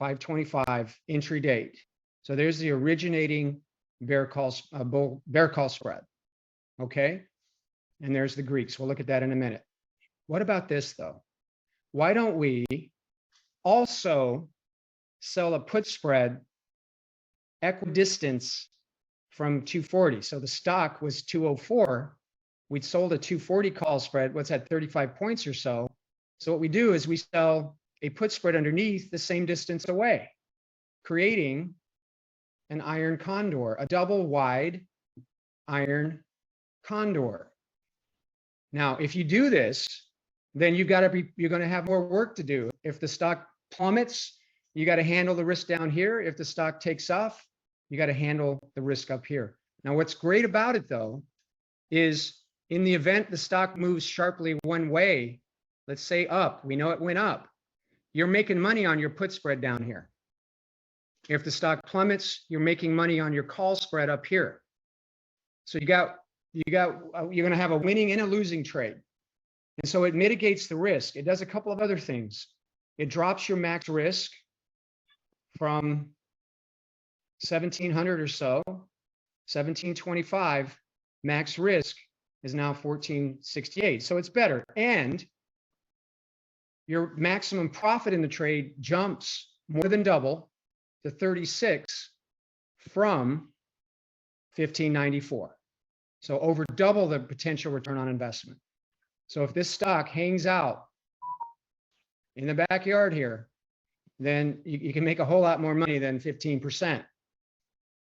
5/25 entry date. So there's the originating bear call spread. Okay, and there's the Greeks. We'll look at that in a minute. What about this though? Why don't we also sell a put spread equidistance from 240? So the stock was 204. We'd sold a 240 call spread. What's that, 35 points or so? So what we do is we sell a put spread underneath the same distance away, creating an iron condor, a double wide iron condor. Now, if you do this, then you're going to have more work to do. If the stock plummets, you got to handle the risk down here. If the stock takes off, you got to handle the risk up here. Now, what's great about it though, is in the event the stock moves sharply one way, let's say up, we know it went up, you're making money on your put spread down here. If the stock plummets, you're making money on your call spread up here. So you're going to have a winning and a losing trade. And so it mitigates the risk. It does a couple of other things. It drops your max risk from 1700 or so, 1725. Max risk is now 1468. So it's better. And your maximum profit in the trade jumps more than double to 36 from 1594. So over double the potential return on investment. So if this stock hangs out in the backyard here, then you can make a whole lot more money than 15%.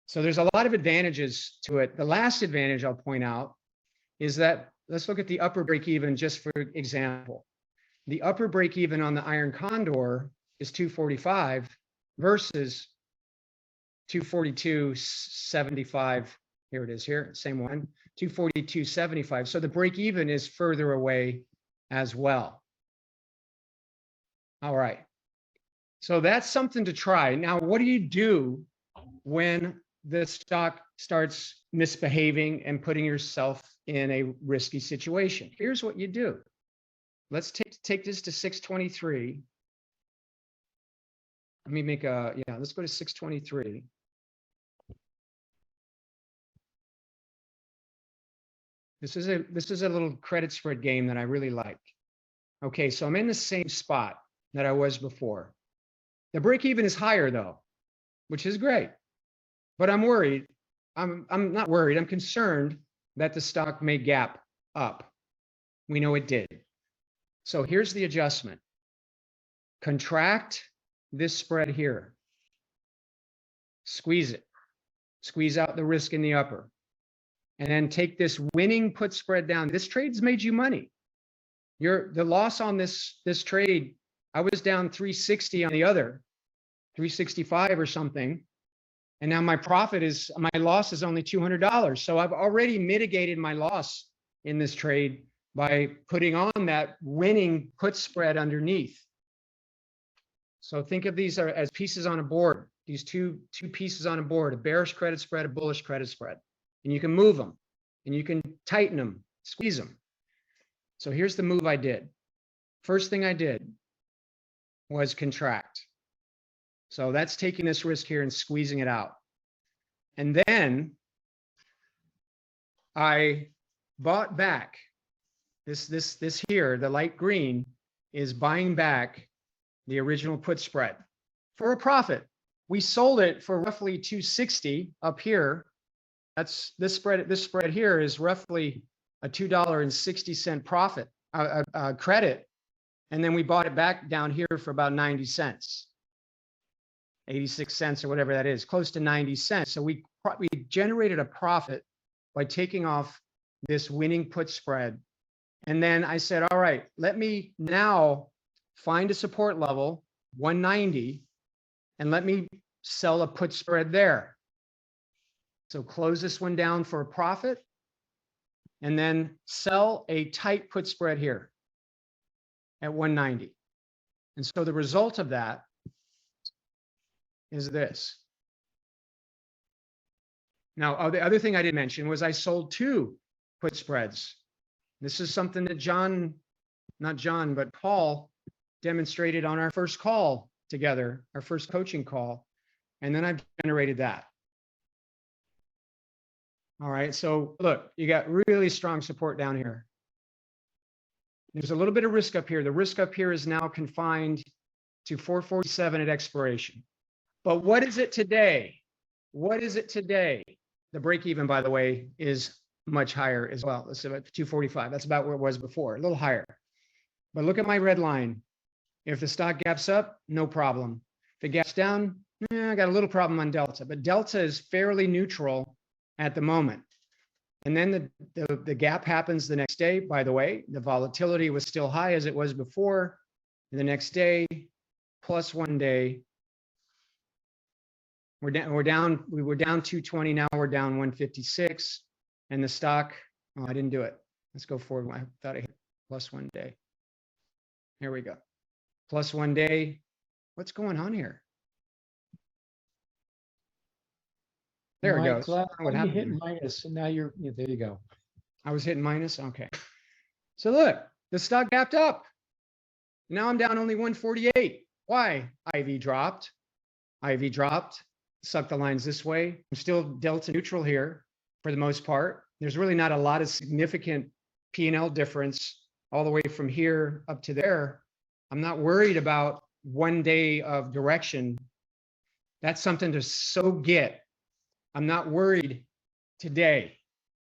So there's a lot of advantages to it. The last advantage I'll point out is that, let's look at the upper break even just for example. The upper break even on the iron condor is 245. versus 242.75. Here it is here, same one, 242.75. So the break even is further away as well. All right. So that's something to try. Now, what do you do when the stock starts misbehaving and putting yourself in a risky situation? Here's what you do. Let's take this to 623. Let me make a, yeah, let's go to 623. This is a little credit spread game that I really like. Okay, so I'm in the same spot that I was before. The break even is higher though, which is great. But I'm worried. I'm not worried. I'm concerned that the stock may gap up. We know it did. So here's the adjustment. Contract this spread here. Squeeze it. Squeeze out the risk in the upper. And then take this winning put spread down. This trade's made you money. The loss on this trade, I was down 360 on the other, 365 or something. And now my loss is only $200. So I've already mitigated my loss in this trade by putting on that winning put spread underneath. So think of these as pieces on a board, these two pieces on a board, a bearish credit spread, a bullish credit spread. And you can move them and you can tighten them, squeeze them. So here's the move I did. First thing I did was contract. So that's taking this risk here and squeezing it out. And then I bought back this here, the light green is buying back the original put spread for a profit. We sold it for roughly 260 up here. That's this spread here is roughly a $2.60 profit, credit. And then we bought it back down here for about 90 cents. 86 cents or whatever that is, close to 90 cents. So we generated a profit by taking off this winning put spread. And then I said, all right, let me now find a support level, 190, and let me sell a put spread there. So close this one down for a profit and then sell a tight put spread here at 190. And so the result of that is this. Now, the other thing I didn't mention was I sold 2 put spreads. This is something that not John, but Paul demonstrated on our first call together, our first coaching call. And then I've generated that. All right, so look, you got really strong support down here. There's a little bit of risk up here. The risk up here is now confined to 447 at expiration. But what is it today? What is it today? The break even, by the way, is much higher as well. It's about 245. That's about where it was before, a little higher. But look at my red line. If the stock gaps up, no problem. If it gaps down, I got a little problem on Delta, but Delta is fairly neutral at the moment. And then the gap happens the next day. By the way, the volatility was still high as it was before. And the next day, plus one day, we were down 220, now we're down 156. And the stock, oh, I didn't do it. Let's go forward. I thought I hit plus one day. Here we go. Plus one day. What's going on here? There it goes. What happened? You hit minus, and now yeah, there you go. I was hitting minus. Okay. So look, the stock gapped up. Now I'm down only 148. Why? IV dropped. IV dropped. Suck the lines this way. I'm still delta neutral here for the most part. There's really not a lot of significant P&L difference all the way from here up to there. I'm not worried about one day of direction. That's something to so get. I'm not worried today.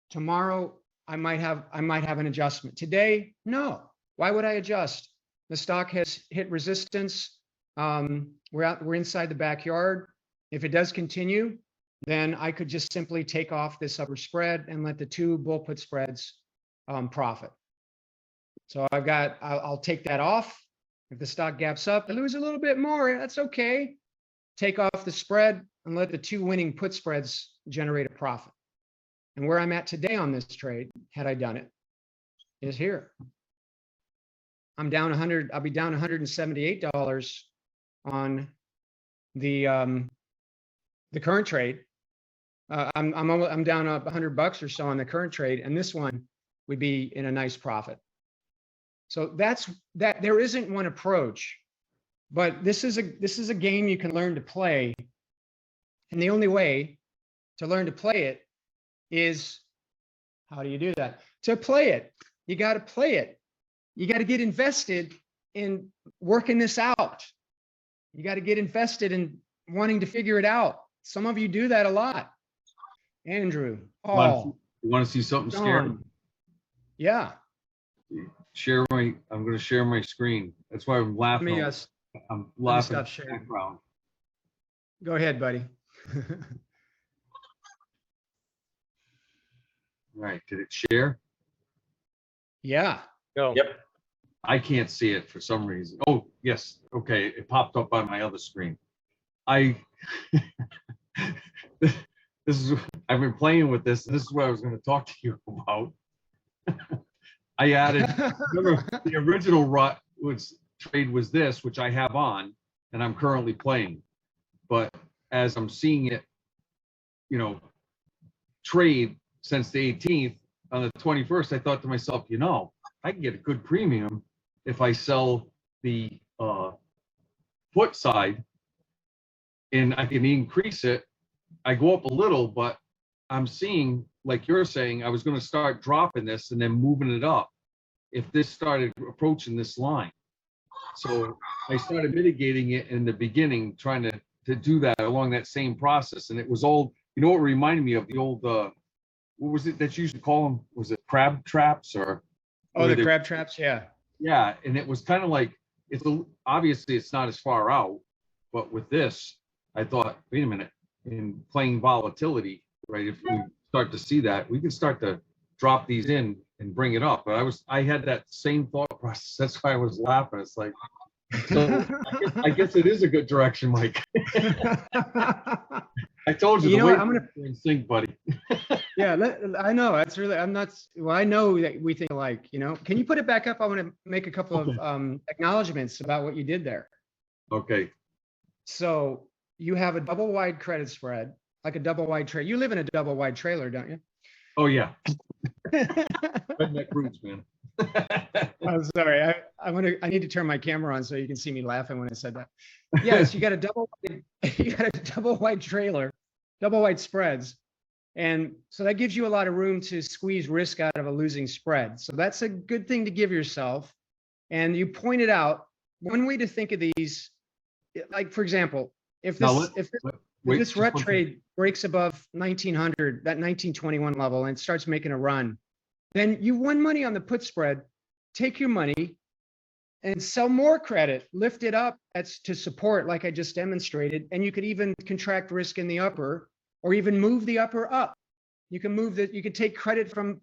Tomorrow, I might have an adjustment. Today, no. Why would I adjust? The stock has hit resistance. We're inside the backyard. If it does continue, then I could just simply take off this upper spread and let the 2 bull put spreads profit. So I'll take that off. If the stock gaps up, I lose a little bit more. That's okay. take off the spread and let the two winning put spreads generate a profit. And where I'm at today on this trade, had I done it, is here. I'm down 100, I'll be down $178 on the current trade. I'm down $100 or so on the current trade, and this one would be in a nice profit. So that's that. There isn't one approach, but this is a game you can learn to play, and the only way to learn to play it is, how do you do that? To play it, you got to play it. You got to get invested in working this out. You got to get invested in wanting to figure it out. Some of you do that a lot. Andrew, Paul, You want to see something scary? John. Yeah. I'm going to share my screen. That's why I'm Let laughing. me, I'm let me laughing stop in the sharing. background. Go ahead, buddy. All right, did it share? Yeah. Go. Yep. I can't see it for some reason. Oh, yes. Okay, it popped up on my other screen. I've been playing with this, and this is what I was going to talk to you about. I added, remember, the original trade was this, which I have on, and I'm currently playing. But as I'm seeing it, trade since the 18th, on the 21st, I thought to myself, I can get a good premium if I sell the put side, and I can increase it. I go up a little, but I'm seeing, like you're saying, I was going to start dropping this and then moving it up if this started approaching this line. So I started mitigating it in the beginning, trying to do that along that same process. And it was old, what it reminded me of? The old, what was it that you used to call them? Was it crab traps or? Oh, the crab traps. Yeah. Yeah. And it was kind of like, obviously it's not as far out, but with this, I thought, wait a minute, in playing volatility, right? If we start to see that, we can start to drop these in and bring it up. But I had that same thought process. That's why I was laughing. It's like, so I guess it is a good direction, Mike. I told you, I'm gonna in sync, buddy. Yeah, I know. That's really, I know that we think alike, Can you put it back up? I want to make a couple of acknowledgements about what you did there. Okay. So you have a double wide credit spread, like a double wide trailer. You live in a double wide trailer, don't you? Oh, yeah. Redneck roots, man. I'm sorry. I need to turn my camera on so you can see me laughing when I said that. Yes, you got a double wide trailer, double wide spreads. And so that gives you a lot of room to squeeze risk out of a losing spread. So that's a good thing to give yourself. And you pointed out one way to think of these, like, for example, if this rut trade breaks above 1900, that 1921 level, and starts making a run, then you won money on the put spread. Take your money and sell more credit, lift it up to support, like I just demonstrated, and you could even contract risk in the upper, or even move the upper up. You can you could take credit from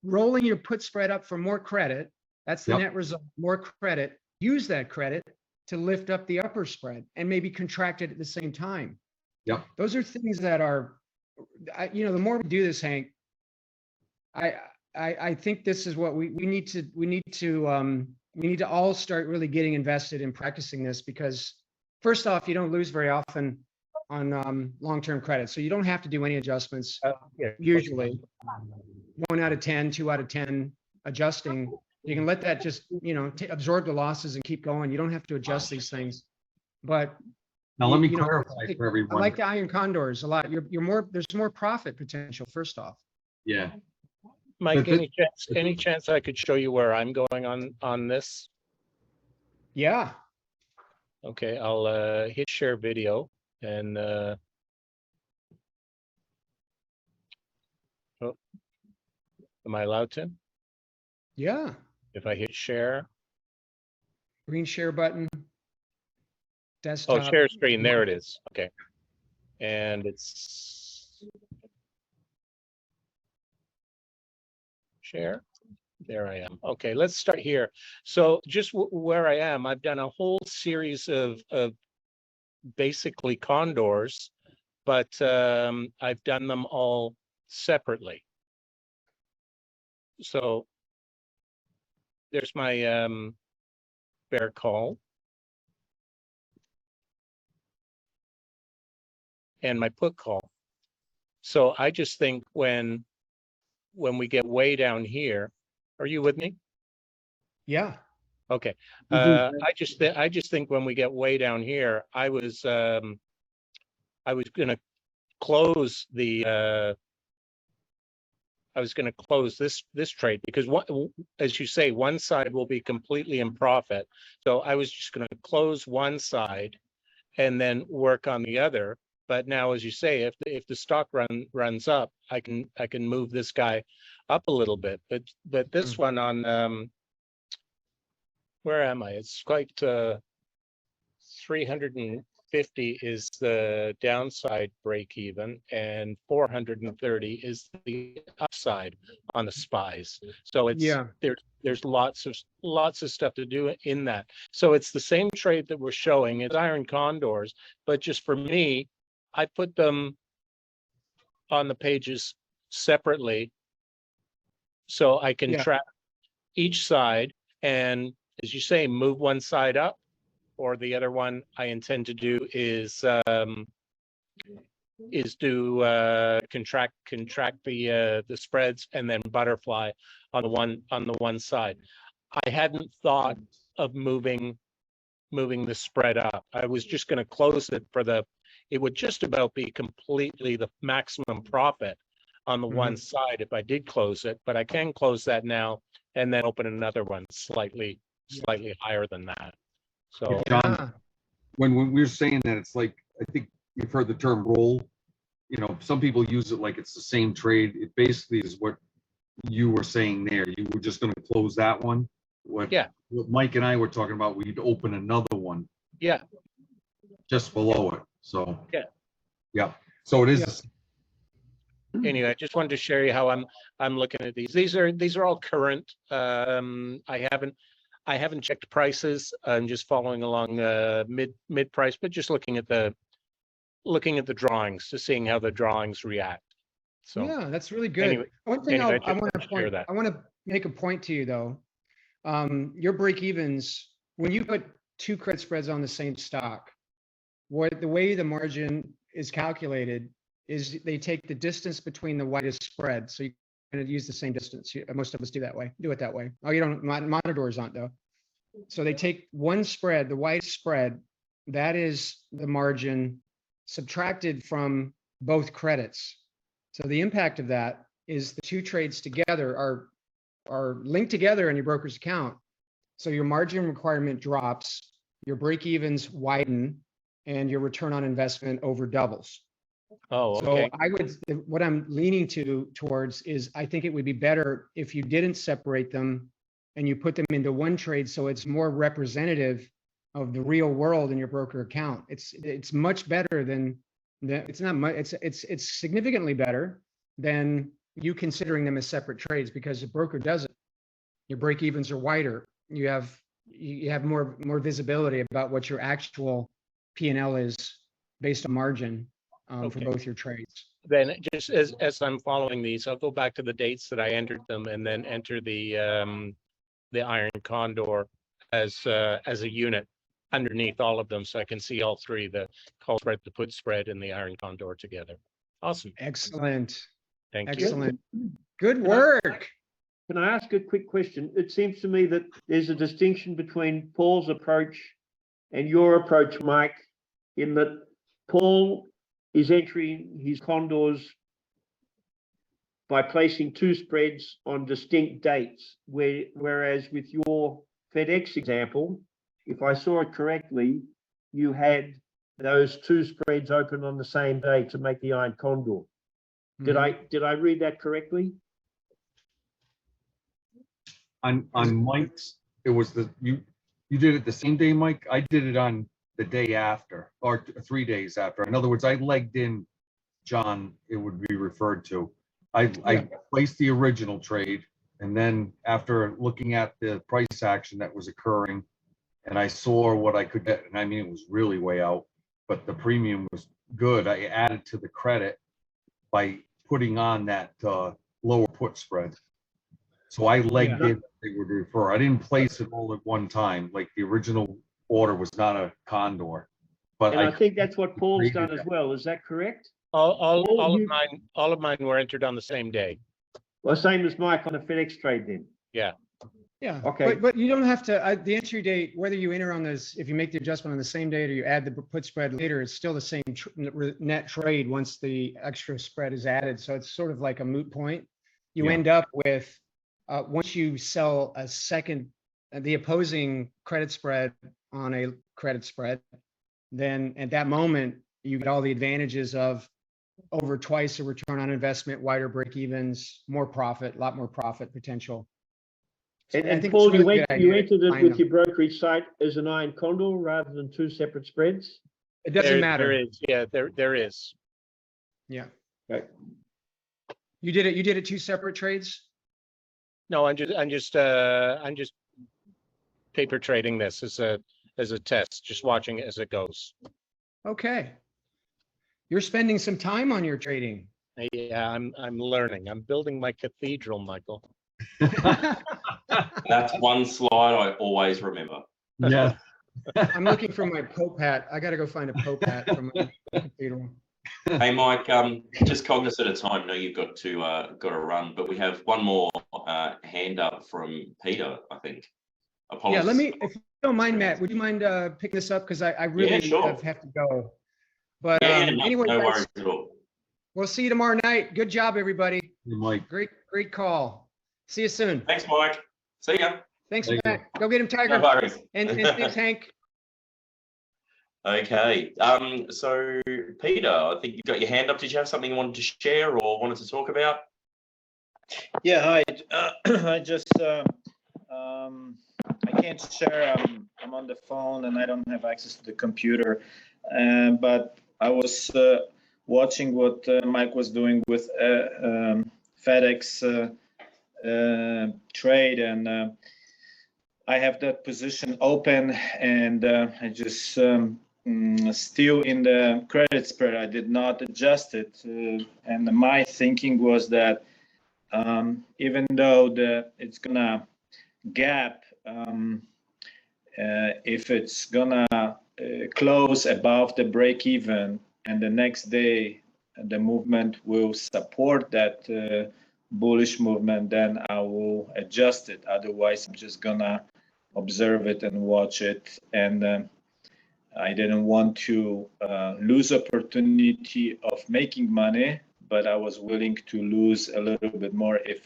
rolling your put spread up for more credit. That's the net result, more credit. Use that credit to lift up the upper spread and maybe contract it at the same time. Yep. Those are things that are, the more we do this, Hank, I think this is what we need to all start really getting invested in practicing this, because first off, you don't lose very often on long-term credit. So you don't have to do any adjustments. Usually 1 out of 10, 2 out of 10 adjusting. You can let that just, absorb the losses and keep going. You don't have to adjust these things. But now let me clarify for everyone. I like the iron condors a lot. There's more profit potential, first off. Yeah. Mike, any chance I could show you where I'm going on this? Yeah. Okay, I'll hit share video and am I allowed to? Yeah. If I hit share. Green share button. Desktop. Oh, share screen. There it is. Okay. And it's share. There I am. Okay, let's start here. So just where I am, I've done a whole series of basically condors, but I've done them all separately. So there's my bear call and my put call. So I just think when we get way down here, are you with me? Yeah. Okay. Mhm. I just think when we get way down here, I was gonna close the I was going to close this trade because what, as you say, one side will be completely in profit. So I was just going to close one side and then work on the other. But now, as you say, if the stock runs up, I can move this guy up a little bit. But this one on where am I? It's quite 350 is the downside break even, and 430 is the upside on the spies. So it's Yeah. there's lots of stuff to do in that. So it's the same trade that we're showing. It's iron condors, but just for me, I put them on the pages separately so I can Yeah. track each side and, as you say, move one side up, or the other one I intend to do is do contract the spreads and then butterfly on the one side. I hadn't thought of moving the spread up. I was just going to close it it would just about be completely the maximum profit on the one side if I did close it, but I can close that now and then open another one slightly higher than that. So John, when we're saying that, it's like, I think you've heard the term roll. You know, some people use it like it's the same trade. It basically is what you were saying there. You were just going to close that one. What Mike and I were talking about, we'd open another one. Yeah. Just below it. So yeah. So it is. Anyway, I just wanted to share you how I'm looking at these. These are all current. I haven't checked prices. I'm just following along mid price, but just looking at the drawings, just seeing how the drawings react. So yeah, that's really good. Anyway, One thing anyway, I want to share point, that. I want to make a point to you though. Your break evens, when you put two credit spreads on the same stock, the way the margin is calculated is they take the distance between the widest spread. So you're going to use the same distance. Most of us do it that way. Oh, you don't, monitors aren't though. So they take one spread, the widest spread, that is the margin subtracted from both credits. So the impact of that is the two trades together are linked together in your broker's account. So your margin requirement drops, your break evens widen, and your return on investment over doubles. Oh, okay. So what I'm leaning towards is I think it would be better if you didn't separate them and you put them into one trade so it's more representative of the real world in your broker account. It's much better than it's not much, it's significantly better than you considering them as separate trades, because the broker does it. Your break evens are wider. You have more visibility about what your actual P&L is based on margin for both your trades. Then just as I'm following these, I'll go back to the dates that I entered them and then enter the iron condor as a unit underneath all of them, so I can see all three, the call spread, the put spread, and the iron condor together. Awesome. Excellent. Thank you. Excellent. Good work. Can I ask a quick question? It seems to me that there's a distinction between Paul's approach and your approach, Mike, in that Paul is entering his condors by placing two spreads on distinct dates, whereas with your FedEx example, if I saw it correctly, you had those two spreads open on the same day to make the iron condor. Did I read that correctly? On Mike's, it was you did it the same day, Mike. I did it on the day after, or 3 days after. In other words, I legged in John, it would be referred to. I placed the original trade, and then after looking at the price action that was occurring, and I saw what I could get, and I mean, it was really way out. but the premium was good. I added to the credit by putting on that lower put spread. So I legged in, they would refer. I didn't place it all at one time, like the original order was not a condor. But And I think that's what Paul's done as well. Is that correct? All of mine were entered on the same day. Well, same as Mike on a FedEx trade then. Yeah. Yeah. Okay. But you don't have to, the entry date, whether you enter on this, if you make the adjustment on the same date or you add the put spread later, it's still the same net trade once the extra spread is added. So it's sort of like a moot point. You end up with, once you sell a second, the opposing credit spread on a credit spread, then at that moment, you get all the advantages of over twice the return on investment, wider break evens, more profit, a lot more profit potential. And, I think Paul, it's a really good idea. you entered it Find with them. your brokerage site as an iron condor rather than two separate spreads? It doesn't matter. There is, yeah, there is. Yeah. Okay. You did it two separate trades? No, I'm just paper trading this as a test, just watching it as it goes. Okay. You're spending some time on your trading. Yeah, I'm learning. I'm building my cathedral, Michael. That's one slide I always remember. Yeah. I'm looking for my Pope hat. I got to go find a Pope hat from my cathedral. Hey, Mike, just cognizant of time. No, you've got to run, but we have one more hand up from Peter, I think. Apologies. Yeah, let me, if you don't mind, Matt, would you mind picking this up? Because I really sure. have to go. But No, anyway, no guys, worries at all. we'll see you tomorrow night. Good job, everybody. Mike. Great call. See you soon. Thanks, Mike. See ya. Thanks, Thank Matt. Go get him, Tiger. No worries. And thanks, Hank. Okay. So Peter, I think you got your hand up. Did you have something you wanted to share or wanted to talk about? Yeah, hi. I just I can't share. I'm on the phone and I don't have access to the computer. But I was watching what Mike was doing with FedEx trade, and I have that position open, and I just still in the credit spread. I did not adjust it, and my thinking was that even though it's gonna gap, if it's gonna close above the break even, and the next day the movement will support that bullish movement, then I will adjust it. Otherwise, I'm just gonna observe it and watch it. And I didn't want to lose opportunity of making money, but I was willing to lose a little bit more if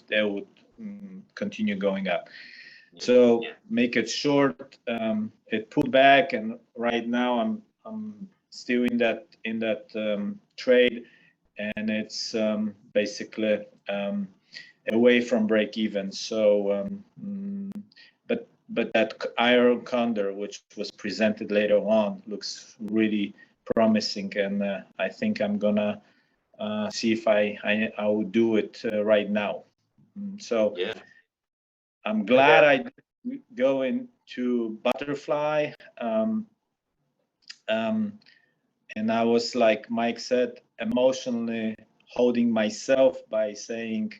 they would continue going up. So make it short. It pulled back, and right now I'm still in that trade, and it's basically away from break even. So, but that iron condor, which was presented later on, looks really promising, and I think I'm gonna see if I will do it right now. So Yeah. I'm glad I go into butterfly, and I was, like Mike said, emotionally holding myself by saying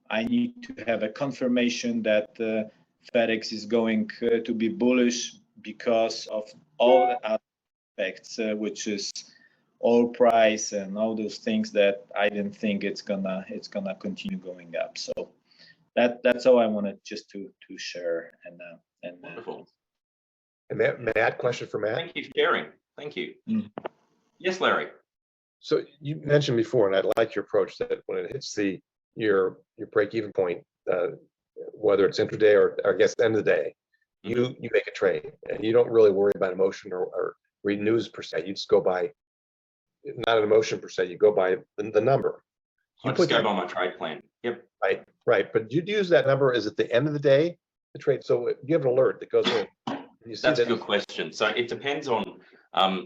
I need to have a confirmation that FedEx is going to be bullish because of all the aspects, which is oil price and all those things that I didn't think it's gonna continue going up. So that's all I wanted just to share. And Wonderful. And Matt, question for Matt. Thank you for sharing. Thank you. Mm. Yes, Larry. So you mentioned before, and I like your approach, that when it hits your break-even point, whether it's intraday or I guess end of the day, you make a trade, and you don't really worry about emotion or read news per se. You just go by, not an emotion per se. You go by the number. I just go by my trade plan. Yep. Right. But you'd use that number. Is it the end of the day, the trade? So you have an alert that goes in. You see That's a that good question. So it depends on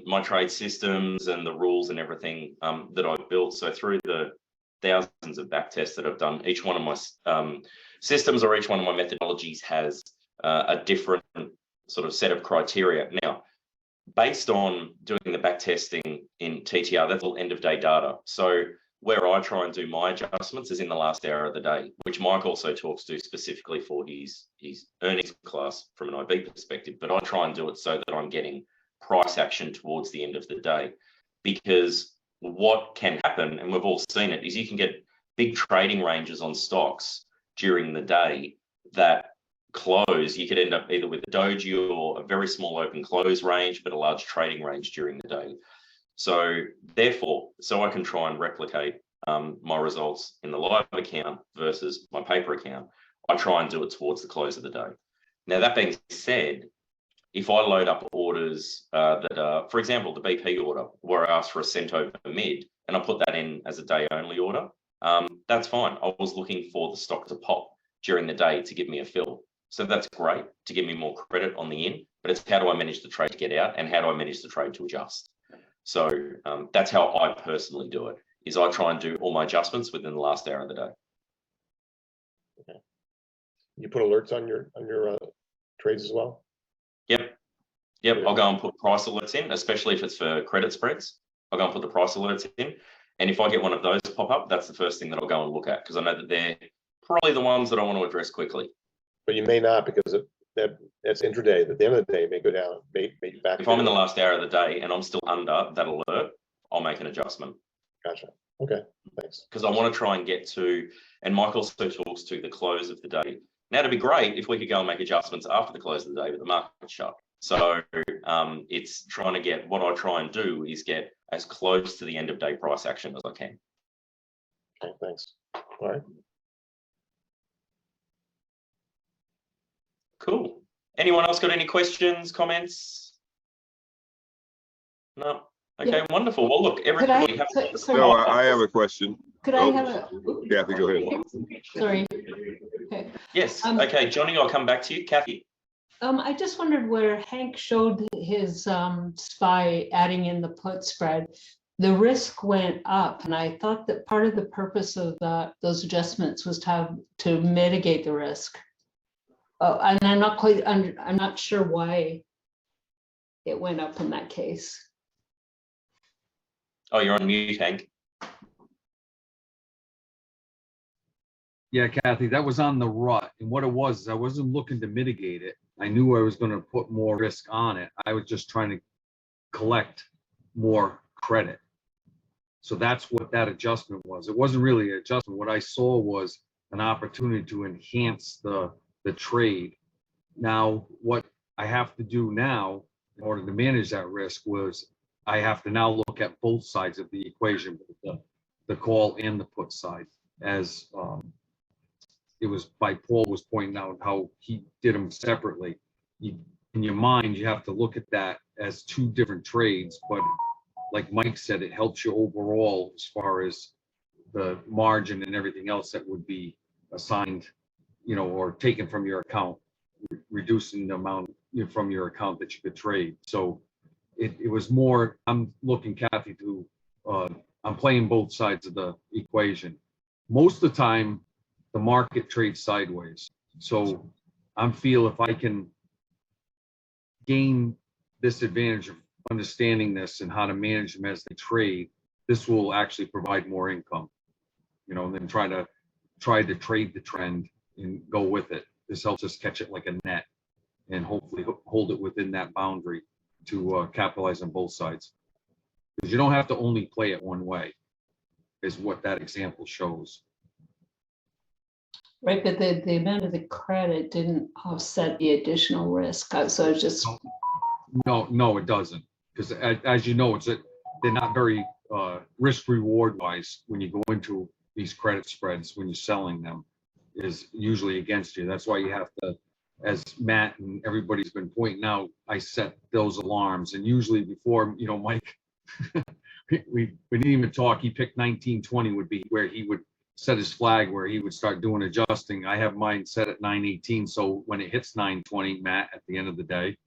my trade systems and the rules and everything that I've built. So through the thousands of back tests that I've done, each one of my systems or each one of my methodologies has a different sort of set of criteria. Now, based on doing the back testing in TTR, that's all end of day data. So where I try and do my adjustments is in the last hour of the day, which Mike also talks to specifically for his earnings class from an IB perspective. But I try and do it so that I'm getting price action towards the end of the day, because what can happen, and we've all seen it, is you can get big trading ranges on stocks during the day that close. You could end up either with a doji or a very small open close range, but a large trading range during the day. So therefore, so I can try and replicate my results in the live account versus my paper account, I try and do it towards the close of the day. Now, that being said, if I load up orders that are, for example, the BP order, where I asked for a cent over mid, and I put that in as a day only order, that's fine. I was looking for the stock to pop during the day to give me a fill. So that's great to give me more credit on the in, but it's how do I manage the trade to get out, and how do I manage the trade to adjust? So that's how I personally do it, is I try and do all my adjustments within the last hour of the day. Okay. You put alerts on your trades as well? Yep. I'll go and put price alerts in, especially if it's for credit spreads. I'll go and put the price alerts in. And if I get one of those pop up, that's the first thing that I'll go and look at, because I know that they're probably the ones that I want to address quickly. But you may not, because that's intraday. At the end of the day, it may go down, may back. If I'm in the last hour of the day and I'm still under that alert, I'll make an adjustment. Gotcha. Okay, thanks. Because I want to try and get to, and Mike also talks to the close of the day. Now, it'd be great if we could go and make adjustments after the close of the day, but the market's shut. So it's trying to get, what I try and do is get as close to the end of day price action as I can. Okay, thanks. All right. Cool. Anyone else got any questions, comments? No. Okay, Yeah. wonderful. Well, look, everybody has. No, I have a question. Could I have a? Kathy, go ahead. Sorry. Okay. Yes. Okay, Johnny, I'll come back to you. Kathy. I just wondered where Hank showed his SPY adding in the put spread, the risk went up, and I thought that part of the purpose of those adjustments was to mitigate the risk. And I'm not sure why it went up in that case. Oh, you're on mute, Hank. Yeah, Kathy, that was on the rut. And what it was, I wasn't looking to mitigate it. I knew I was going to put more risk on it. I was just trying to collect more credit. So that's what that adjustment was. It wasn't really an adjustment. What I saw was an opportunity to enhance the trade. Now, what I have to do now in order to manage that risk was I have to now look at both sides of the equation, the call and the put side, as it was by Paul was pointing out how he did them separately. In your mind, you have to look at that as two different trades, but like Mike said, it helps you overall as far as the margin and everything else that would be assigned, or taken from your account, reducing the amount from your account that you could trade. So it was more, I'm looking, Kathy, to, I'm playing both sides of the equation. Most of the time, the market trades sideways. So I feel if I can gain this advantage of understanding this and how to manage them as they trade, this will actually provide more income, than try to trade the trend and go with it. This helps us catch it like a net and hopefully hold it within that boundary to capitalize on both sides. Because you don't have to only play it one way, is what that example shows. Right, but the amount of the credit didn't offset the additional risk. So it's just. No, it doesn't. Because as you know, they're not very risk reward wise when you go into these credit spreads, when you're selling them, is usually against you. That's why you have to, as Matt and everybody's been pointing out, I set those alarms. And usually before, Mike, we didn't even talk. He picked 1920 would be where he would set his flag, where he would start doing adjusting. I have mine set at 918. So when it hits 920, Matt, at the end of the day,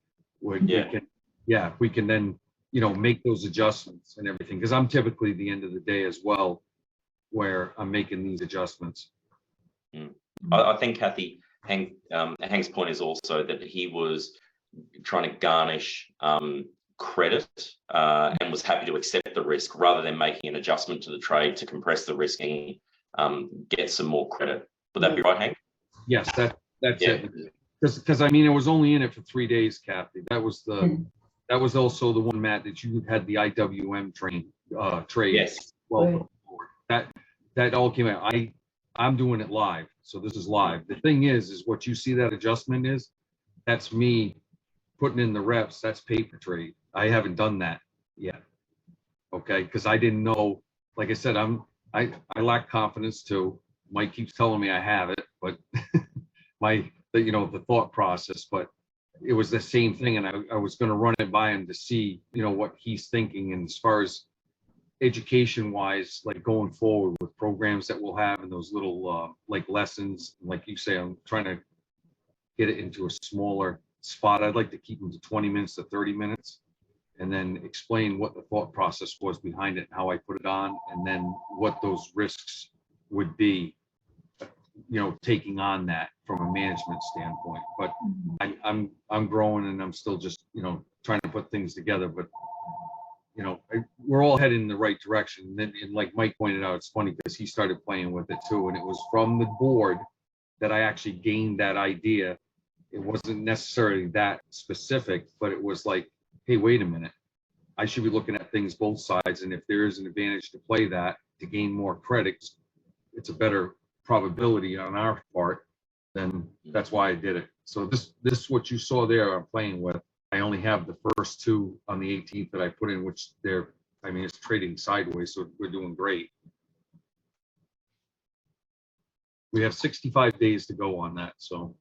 we can then, make those adjustments and everything. Because I'm typically the end of the day as well, where I'm making these adjustments. I think, Kathy, Hank's point is also that he was trying to garnish credit and was happy to accept the risk rather than making an adjustment to the trade to compress the risk and get some more credit. Would that be right, Hank? Yes, that's Yeah. it. Because I mean, it was only in it for 3 days, Kathy. That was also the one, Matt, that you had the IWM trade. Yes. Well, that all came out. I'm doing it live, so this is live. The thing is what you see that adjustment is, that's me putting in the reps. That's paper trade. I haven't done that yet. Okay, because I didn't know. Like I said, I lack confidence too. Mike keeps telling me I have it, but the thought process. But it was the same thing, and I was going to run it by him to see what he's thinking, and as far as education wise, like going forward with programs that we'll have and those little like lessons, like you say, I'm trying to get it into a smaller spot. I'd like to keep them to 20 minutes to 30 minutes and then explain what the thought process was behind it, how I put it on, and then what those risks would be, taking on that from a management standpoint. But I'm growing, and I'm still just, trying to put things together. But we're all heading in the right direction. And like Mike pointed out, it's funny because he started playing with it too. And it was from the board that I actually gained that idea. It wasn't necessarily that specific, but it was like, hey, wait a minute. I should be looking at things both sides. And if there is an advantage to play that to gain more credits, it's a better probability on our part. Then that's why I did it. So this what you saw there, I'm playing with. I only have the first two on the 18th that I put in, which it's trading sideways, so we're doing great. We have 65 days to go on that, so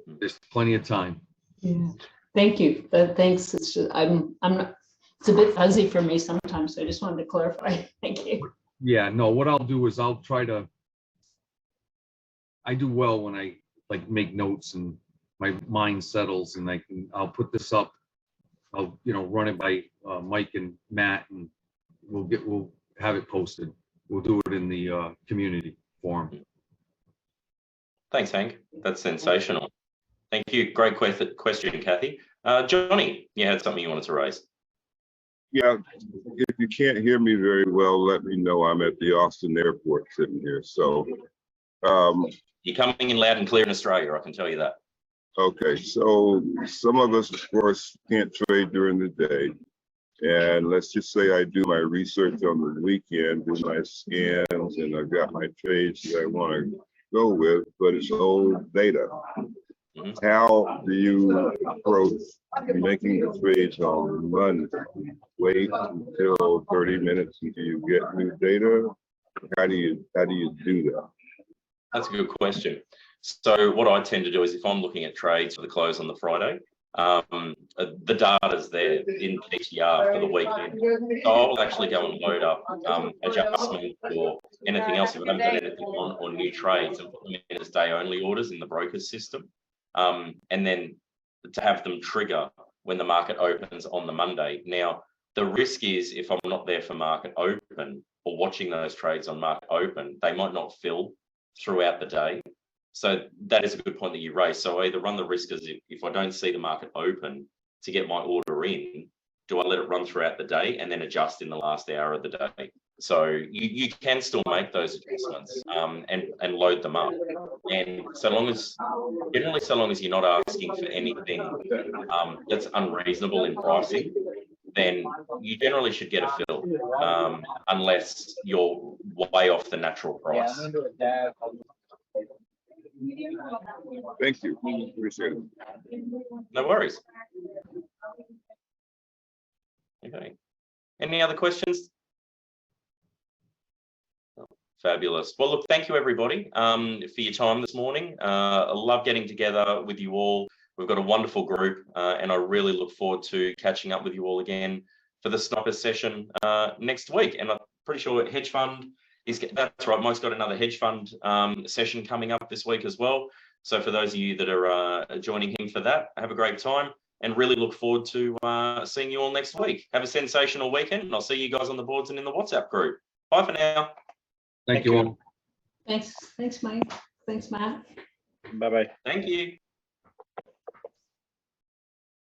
there's plenty of time. Yeah, thank you. Thanks. It's just, I'm not, it's a bit fuzzy for me sometimes, so I just wanted to clarify. Thank you. Yeah, no, what I'll do is I'll try to, I do well when I like make notes and my mind settles, and I'll put this up. I'll run it by Mike and Matt, and we'll have it posted. We'll do it in the community forum. Thanks, Hank. That's sensational. Thank you. Great question, Kathy. Johnny, you had something you wanted to raise. Yeah, if you can't hear me very well, let me know. I'm at the Austin airport sitting here. So you're coming in loud and clear in Australia, I can tell you that. Okay, so some of us, of course, can't trade during the day. And let's just say I do my research on the weekend, do my scans, and I've got my trades that I want to go with, but it's old data. How do you approach making the trades on Monday? Wait until 30 minutes until you get new data? How do you do that? That's a good question. So what I tend to do is if I'm looking at trades for the close on the Friday, the data's there in PTR for the weekend. So I'll actually go and load up adjustment or anything else if I haven't got anything on or new trades and put them in as day only orders in the broker's system. And then to have them trigger when the market opens on the Monday. Now, the risk is if I'm not there for market open or watching those trades on market open, they might not fill throughout the day. So that is a good point that you raised. So I either run the risk as if I don't see the market open to get my order in, do I let it run throughout the day and then adjust in the last hour of the day? So you can still make those adjustments and load them up. And generally so long as you're not asking for anything that's unreasonable in pricing, then you generally should get a fill unless you're way off the natural price. Thank you. Appreciate it. No worries. Okay. Any other questions? Fabulous. Well, look, thank you, everybody, for your time this morning. I love getting together with you all. We've got a wonderful group, and I really look forward to catching up with you all again for the sniper session next week. And I'm pretty sure hedge fund that's right. Mike's got another hedge fund session coming up this week as well. So for those of you that are joining him for that, have a great time and really look forward to seeing you all next week. Have a sensational weekend, and I'll see you guys on the boards and in the WhatsApp group. Bye for now. Thank you all. Thanks, Mike. Thanks, Matt. Bye-bye. Thank you.